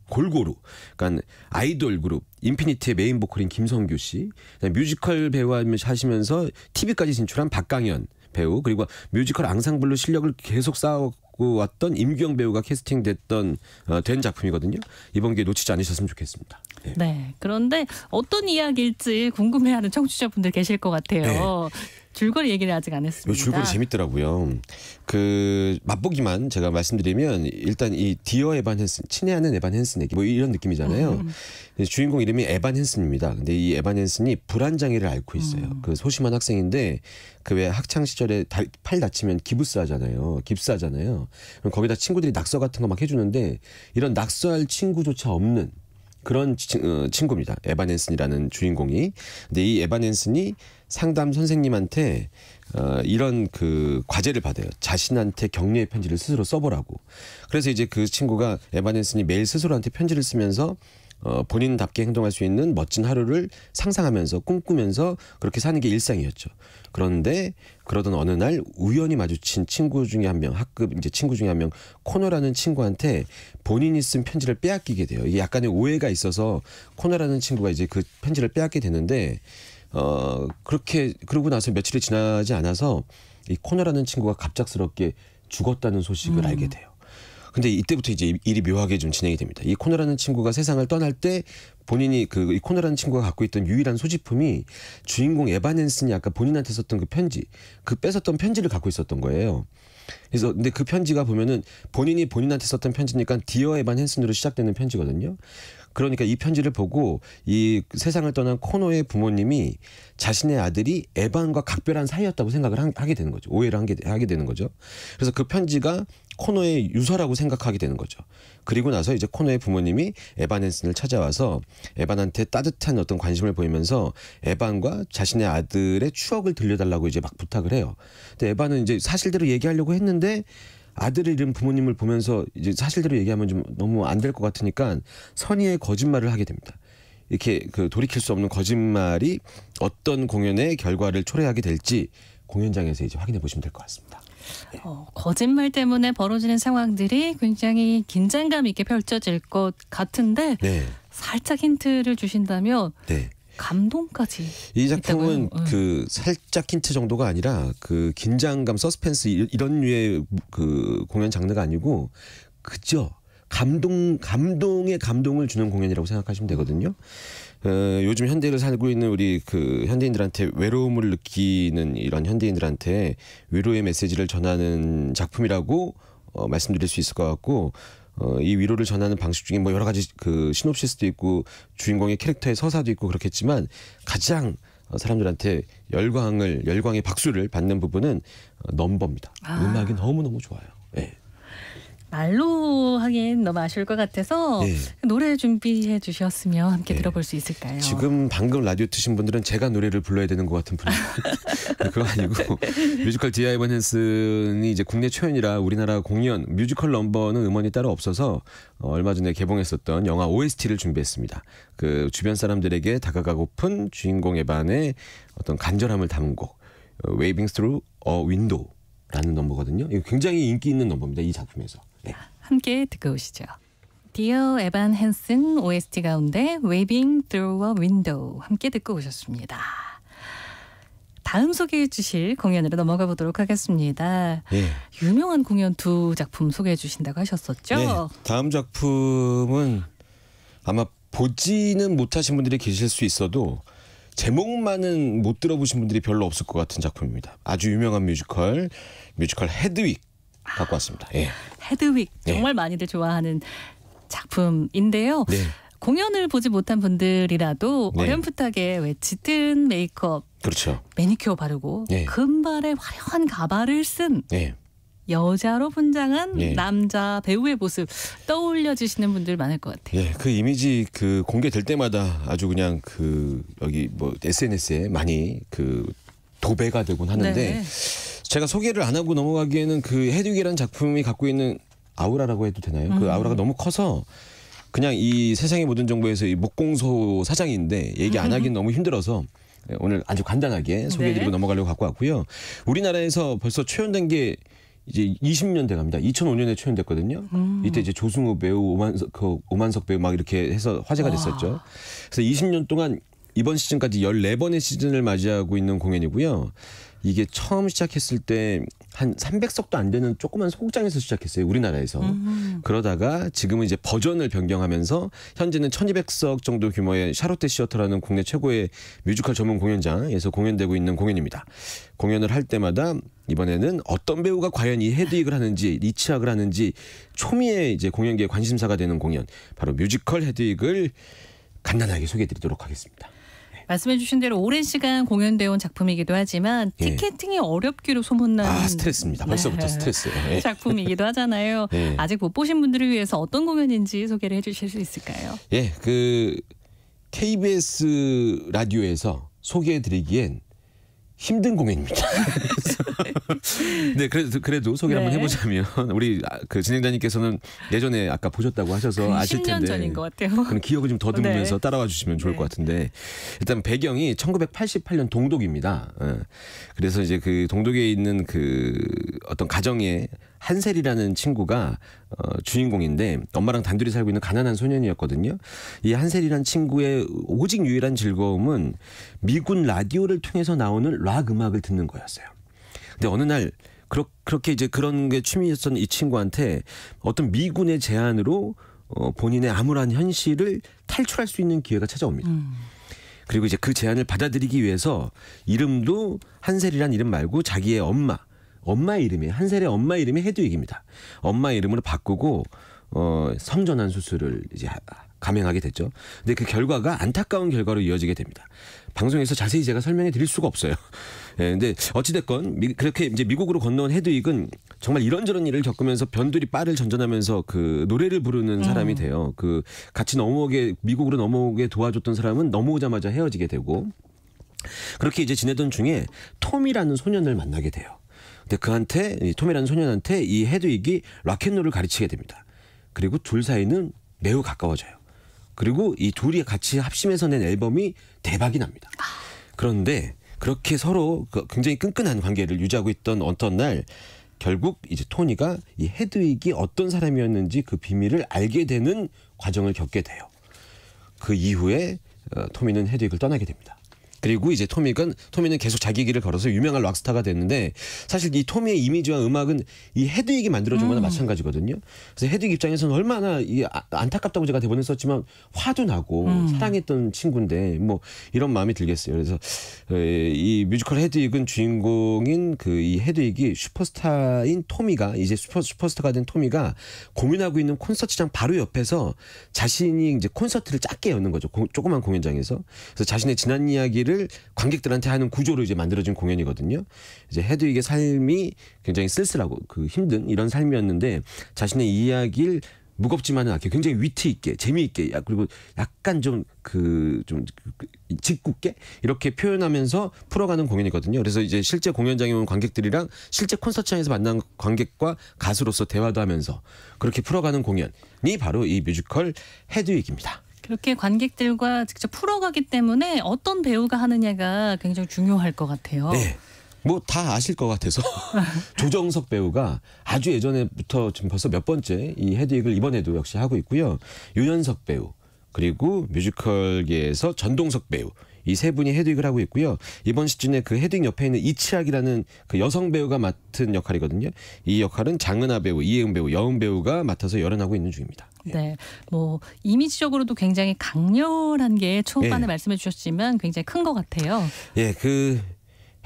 골고루 그러니까 아이돌 그룹 인피니트의 메인 보컬인 김성규 씨, 뮤지컬 배우 하시면서 TV까지 진출한 박강현 배우 그리고 뮤지컬 앙상블로 실력을 계속 쌓아왔던 임규영 배우가 캐스팅됐던 된 작품이거든요. 이번 기회에 놓치지 않으셨으면 좋겠습니다. 네. 네. 그런데 어떤 이야기일지 궁금해하는 청취자분들 계실 것 같아요. 네. 줄거리 얘기를 아직 안 했습니다. 이 줄거리 재밌더라고요. 그 맛보기만 제가 말씀드리면 일단 이 디어 에반 헨슨, 친애하는 에반 헨슨에게 뭐 이런 느낌이잖아요. 주인공 이름이 에반 헨슨입니다. 근데 이 에반 헨슨이 불안 장애를 앓고 있어요. 그 소심한 학생인데 그 왜 학창 시절에 팔 다치면 깁스하잖아요. 그럼 거기다 친구들이 낙서 같은 거 막 해주는데 이런 낙서할 친구조차 없는 그런 친구입니다. 에반 헨슨이라는 주인공이. 근데 이 에반 헨슨이 상담 선생님한테 이런 그 과제를 받아요. 자신한테 격려의 편지를 스스로 써보라고. 그래서 이제 그 친구가 에반 헨슨이 매일 스스로한테 편지를 쓰면서 본인답게 행동할 수 있는 멋진 하루를 상상하면서 꿈꾸면서 그렇게 사는 게 일상이었죠. 그런데 그러던 어느 날 우연히 마주친 친구 중에 한 명, 학급 이제 친구 중에 한 명, 코너라는 친구한테 본인이 쓴 편지를 빼앗기게 돼요. 이게 약간의 오해가 있어서 코너라는 친구가 이제 그 편지를 빼앗게 되는데 그렇게 그러고 나서 며칠이 지나지 않아서 이 코너라는 친구가 갑작스럽게 죽었다는 소식을 알게 돼요. 근데 이때부터 이제 일이 묘하게 좀 진행이 됩니다. 이 코너라는 친구가 세상을 떠날 때 본인이 이 코너라는 친구가 갖고 있던 유일한 소지품이 주인공 에반 헨슨이 아까 본인한테 썼던 그 편지, 그 뺏었던 편지를 갖고 있었던 거예요. 그래서 근데 그 편지가 보면은 본인이 본인한테 썼던 편지니까 디어 에반 헨슨으로 시작되는 편지거든요. 그러니까 이 편지를 보고 이 세상을 떠난 코너의 부모님이 자신의 아들이 에반과 각별한 사이였다고 생각을 하게 되는 거죠. 오해를 하게 되는 거죠. 그래서 그 편지가 코너의 유서라고 생각하게 되는 거죠. 그리고 나서 이제 코너의 부모님이 에반 헨슨을 찾아와서 에반한테 따뜻한 어떤 관심을 보이면서 에반과 자신의 아들의 추억을 들려달라고 이제 막 부탁을 해요. 근데 에반은 이제 사실대로 얘기하려고 했는데 아들을 잃은 부모님을 보면서 이제 사실대로 얘기하면 좀 너무 안 될 것 같으니까 선의의 거짓말을 하게 됩니다. 이렇게 그 돌이킬 수 없는 거짓말이 어떤 공연의 결과를 초래하게 될지 공연장에서 이제 확인해 보시면 될 것 같습니다. 네. 거짓말 때문에 벌어지는 상황들이 굉장히 긴장감 있게 펼쳐질 것 같은데 네. 살짝 힌트를 주신다면 네. 감동까지. 이 작품은 그 살짝 힌트 정도가 아니라 그 긴장감, 서스펜스 이런 류의 그 공연 장르가 아니고 그저 감동의 감동을 주는 공연이라고 생각하시면 되거든요. 요즘 현대를 살고 있는 우리 그 현대인들한테 외로움을 느끼는 이런 현대인들한테 위로의 메시지를 전하는 작품이라고 말씀드릴 수 있을 것 같고 이 위로를 전하는 방식 중에 뭐 여러 가지 그 시놉시스도 있고 주인공의 캐릭터의 서사도 있고 그렇겠지만 가장 사람들한테 열광의 박수를 받는 부분은 넘버입니다. 음악이 너무너무 좋아요. 네. 말로 하긴 너무 아쉬울 것 같아서 네. 노래 준비해 주셨으면 함께 들어볼 수 있을까요? 지금 방금 라디오 트신 분들은 제가 노래를 불러야 되는 것 같은 분위기. 그거 아니고 뮤지컬 디어 에반 헨슨이 이제 국내 초연이라 우리나라 공연 뮤지컬 넘버는 음원이 따로 없어서 얼마 전에 개봉했었던 영화 OST를 준비했습니다. 그 주변 사람들에게 다가가고픈 주인공 에반의 어떤 간절함을 담은 곡 Waving Through a Window라는 넘버거든요. 이거 굉장히 인기 있는 넘버입니다. 이 작품에서. 네. 함께 듣고 오시죠. 디어 에반 헨슨 OST 가운데 Waving Through a Window 함께 듣고 오셨습니다. 다음 소개해 주실 공연으로 넘어가 보도록 하겠습니다. 네. 유명한 공연 두 작품 소개해 주신다고 하셨었죠? 네. 다음 작품은 아마 보지는 못하신 분들이 계실 수 있어도 제목만은 못 들어보신 분들이 별로 없을 것 같은 작품입니다. 아주 유명한 뮤지컬 헤드윅 갖고 왔습니다. 예. 헤드윅 정말 많이들 좋아하는 작품인데요. 네. 공연을 보지 못한 분들이라도 어렴풋하게 왜 짙은 메이크업, 그렇죠. 매니큐어 바르고 금발에 화려한 가발을 쓴 여자로 분장한 남자 배우의 모습 떠올려지시는 분들 많을 것 같아요. 네, 그 이미지 그 공개될 때마다 아주 그냥 그 여기 뭐 SNS에 많이 그 도배가 되곤 하는데 제가 소개를 안 하고 넘어가기에는 그 헤드윅이라는 작품이 갖고 있는 아우라라고 해도 되나요? 그 아우라가 너무 커서 그냥 이 세상의 모든 정보에서 이 목공소 사장인데 얘기 안 하긴 너무 힘들어서 오늘 아주 간단하게 소개해드리고 넘어가려고 갖고 왔고요. 우리나라에서 벌써 초연된 게 이제 20년 돼갑니다. 2005년에 초연됐거든요. 이때 이제 조승우 배우, 오만석 배우 막 이렇게 해서 화제가 됐었죠. 그래서 20년 동안 이번 시즌까지 14번의 시즌을 맞이하고 있는 공연이고요. 이게 처음 시작했을 때 한 300석도 안 되는 조그만 소극장에서 시작했어요. 우리나라에서. 그러다가 지금은 이제 버전을 변경하면서 현재는 1200석 정도 규모의 샤롯테 시어터라는 국내 최고의 뮤지컬 전문 공연장에서 공연되고 있는 공연입니다. 공연을 할 때마다 이번에는 어떤 배우가 과연 이 헤드윅을 하는지 리치학을 하는지 초미의 이제 공연계의 관심사가 되는 공연, 바로 뮤지컬 헤드윅을 간단하게 소개해드리도록 하겠습니다. 말씀해 주신 대로 오랜 시간 공연되어 온 작품이기도 하지만 티켓팅이 어렵기로 소문난 스트레스입니다. 벌써부터 스트레스. 작품이기도 하잖아요. 아직 못 보신 분들을 위해서 어떤 공연인지 소개를 해주실 수 있을까요? 예, 그 KBS 라디오에서 소개해드리기엔 힘든 공연입니다. 네, 그래도 소개를 한번 해보자면 우리 그 진행자님께서는 예전에 아까 보셨다고 하셔서 아실 텐데 10년 전인 것 같아요. 그럼 기억을 좀 더듬으면서 따라와 주시면 좋을 것 같은데 일단 배경이 1988년 동독입니다. 그래서 이제 그 동독에 있는 그 어떤 가정에 한셀이라는 친구가 주인공인데 엄마랑 단둘이 살고 있는 가난한 소년이었거든요. 이 한셀이라는 친구의 오직 유일한 즐거움은 미군 라디오를 통해서 나오는 락 음악을 듣는 거였어요. 근데 어느 날 그렇게 이제 그런 게 취미였던 이 친구한테 어떤 미군의 제안으로 본인의 암울한 현실을 탈출할 수 있는 기회가 찾아옵니다. 그리고 이제 그 제안을 받아들이기 위해서 이름도 한셀이란 이름 말고 자기의 엄마의 이름이 한셀의 엄마 이름이 헤드윅입니다. 엄마 이름으로 바꾸고 성전환 수술을 이제 감행하게 됐죠. 근데 그 결과가 안타까운 결과로 이어지게 됩니다. 방송에서 자세히 제가 설명해 드릴 수가 없어요. 예, 근데 어찌됐건 그렇게 이제 미국으로 건너온 헤드윅은 정말 이런저런 일을 겪으면서 변두리 빠를 전전하면서 그 노래를 부르는 사람이 돼요. 그 같이 미국으로 넘어오게 도와줬던 사람은 넘어오자마자 헤어지게 되고 그렇게 이제 지내던 중에 톰이라는 소년을 만나게 돼요. 근데 톰이라는 소년한테 이 헤드윅이 락앤롤을 가르치게 됩니다. 그리고 둘 사이는 매우 가까워져요. 그리고 이 둘이 같이 합심해서 낸 앨범이 대박이 납니다. 그런데 그렇게 서로 굉장히 끈끈한 관계를 유지하고 있던 어떤 날 결국 이제 토니가 이 헤드윅이 어떤 사람이었는지 그 비밀을 알게 되는 과정을 겪게 돼요. 그 이후에 토미는 헤드윅을 떠나게 됩니다. 그리고 이제 토미는 계속 자기 길을 걸어서 유명한 락스타가 됐는데 사실 이 토미의 이미지와 음악은 이 헤드윅이 만들어준 거나 마찬가지거든요. 그래서 헤드윅 입장에서는 얼마나 안타깝다고 제가 대본에 썼지만 화도 나고 사랑했던 친구인데 뭐 이런 마음이 들겠어요. 그래서 이 뮤지컬 헤드윅은 주인공인 그 이 헤드윅이 슈퍼스타인 토미가 이제 슈퍼스타가 된 토미가 공연하고 있는 콘서트장 바로 옆에서 자신이 이제 콘서트를 작게 여는 거죠. 조그만 공연장에서. 그래서 자신의 지난 이야기를 관객들한테 하는 구조로 이제 만들어진 공연이거든요. 이제 헤드윅의 삶이 굉장히 쓸쓸하고 힘든 이런 삶이었는데 자신의 이야기를 무겁지만은 않게 굉장히 위트 있게 재미있게 그리고 약간 좀 짓궂게 이렇게 표현하면서 풀어가는 공연이거든요. 그래서 이제 실제 공연장에 온 관객들이랑 실제 콘서트장에서 만난 관객과 가수로서 대화도 하면서 그렇게 풀어가는 공연이 바로 이 뮤지컬 헤드윅입니다. 그렇게 관객들과 직접 풀어가기 때문에 어떤 배우가 하느냐가 굉장히 중요할 것 같아요. 네. 뭐 다 아실 것 같아서 조정석 배우가 아주 예전에부터 지금 벌써 몇 번째 이 헤드윅을 이번에도 역시 하고 있고요. 유연석 배우 그리고 뮤지컬계에서 전동석 배우 이 세 분이 헤드윅을 하고 있고요. 이번 시즌에 그 헤드윅 옆에 있는 이치학이라는 그 여성 배우가 맡은 역할이거든요. 이 역할은 장은하 배우, 이혜은 배우, 여은 배우가 맡아서 열연하고 있는 중입니다. 네, 뭐 이미지적으로도 굉장히 강렬한 게 초반에 말씀해 주셨지만 굉장히 큰 것 같아요. 예, 그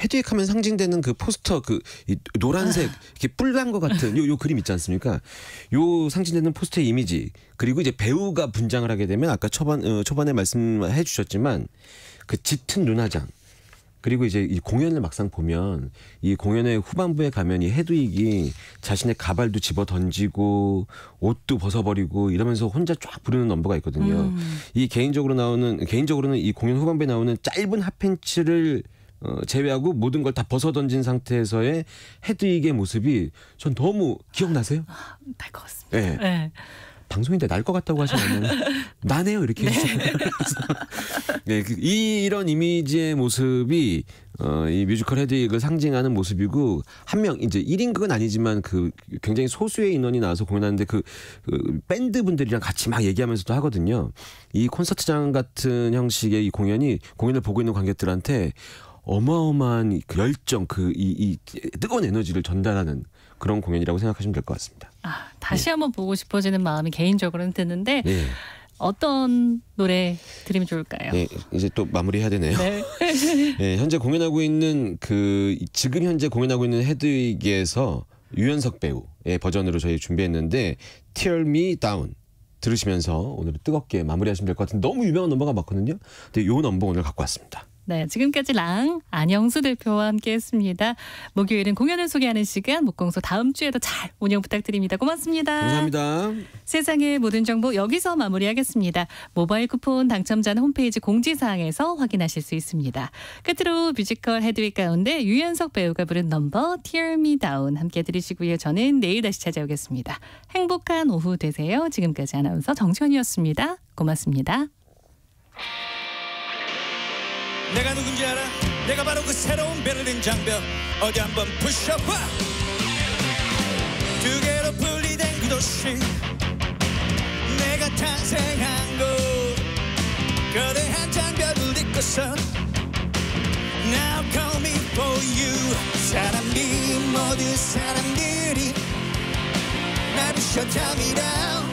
헤드윅 하면 상징되는 그 포스터 이 노란색 이렇게 뿔난 것 같은 요 그림 있지 않습니까? 요 상징되는 포스터의 이미지 그리고 이제 배우가 분장을 하게 되면 아까 초반에 말씀해 주셨지만 그 짙은 눈화장 그리고 이제 이 공연을 막상 보면 이 공연의 후반부에 가면 이 헤드윅이 자신의 가발도 집어 던지고 옷도 벗어버리고 이러면서 혼자 쫙 부르는 넘버가 있거든요. 이 개인적으로는 이 공연 후반부에 나오는 짧은 핫팬츠를 제외하고 모든 걸 다 벗어 던진 상태에서의 헤드윅의 모습이 전 너무 기억나세요? 날 것 같습니다. 네. 네. 방송인데 날 것 같다고 하시면 나네요 이렇게 해주세요. 네, 이런 이미지의 모습이 이 뮤지컬 헤드윅을 상징하는 모습이고 한 명 이제 1인극은 아니지만 그 굉장히 소수의 인원이 나와서 공연하는데 그 밴드 분들이랑 같이 막 얘기하면서도 하거든요. 이 콘서트장 같은 형식의 이 공연을 보고 있는 관객들한테 어마어마한 그 열정, 이 뜨거운 에너지를 전달하는 그런 공연이라고 생각하시면 될 것 같습니다. 다시 한번 보고 싶어지는 마음이 개인적으로는 드는데 어떤 노래 들으면 좋을까요? 네, 이제 또 마무리해야 되네요. 네. 네, 현재 공연하고 있는 지금 현재 공연하고 있는 헤드윅에서 유연석 배우의 버전으로 저희 준비했는데 Tear Me Down 들으시면서 오늘 뜨겁게 마무리하시면 될 것 같은데 너무 유명한 넘버가 많거든요. 근데 요 넘버 오늘 갖고 왔습니다. 네, 지금까지 랑 안영수 대표와 함께했습니다. 목요일은 공연을 소개하는 시간 목공소 다음 주에도 잘 운영 부탁드립니다. 고맙습니다. 감사합니다. 세상의 모든 정보 여기서 마무리하겠습니다. 모바일 쿠폰 당첨자는 홈페이지 공지사항에서 확인하실 수 있습니다. 끝으로 뮤지컬 헤드윅 가운데 유연석 배우가 부른 넘버 Tear Me Down 함께 들으시고요. 저는 내일 다시 찾아오겠습니다. 행복한 오후 되세요. 지금까지 아나운서 정치원이었습니다. 고맙습니다. 내가 누군지 알아? 내가 바로 그 새로운 베를린 장벽 어디 한번 푸셔봐. 두 개로 분리된 그 도시 내가 탄생한 곳 거대한 장벽을 딛고서 Now call me for you. 모든 사람들이 날 부셔 Tell me down.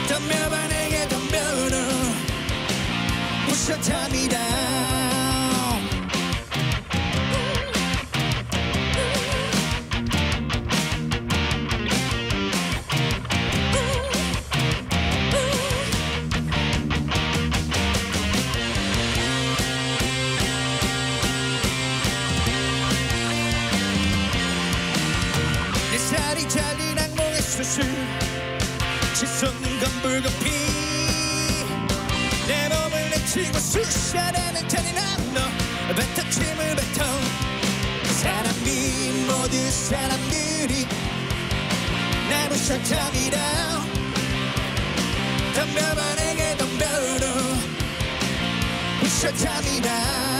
덤벼봐 내게 덤벼라 부셔 Tell me down. 내 살이 잘린 악몽의 수술 치솟는 건 불가피 내 몸을 내치고 쑤셔대는 잔인한 너 뱉어침을 뱉어 사람이 모든 사람들이 날 부셔 Tell me down. 덤벼봐 내게 덤벼라 부셔 Tell me down.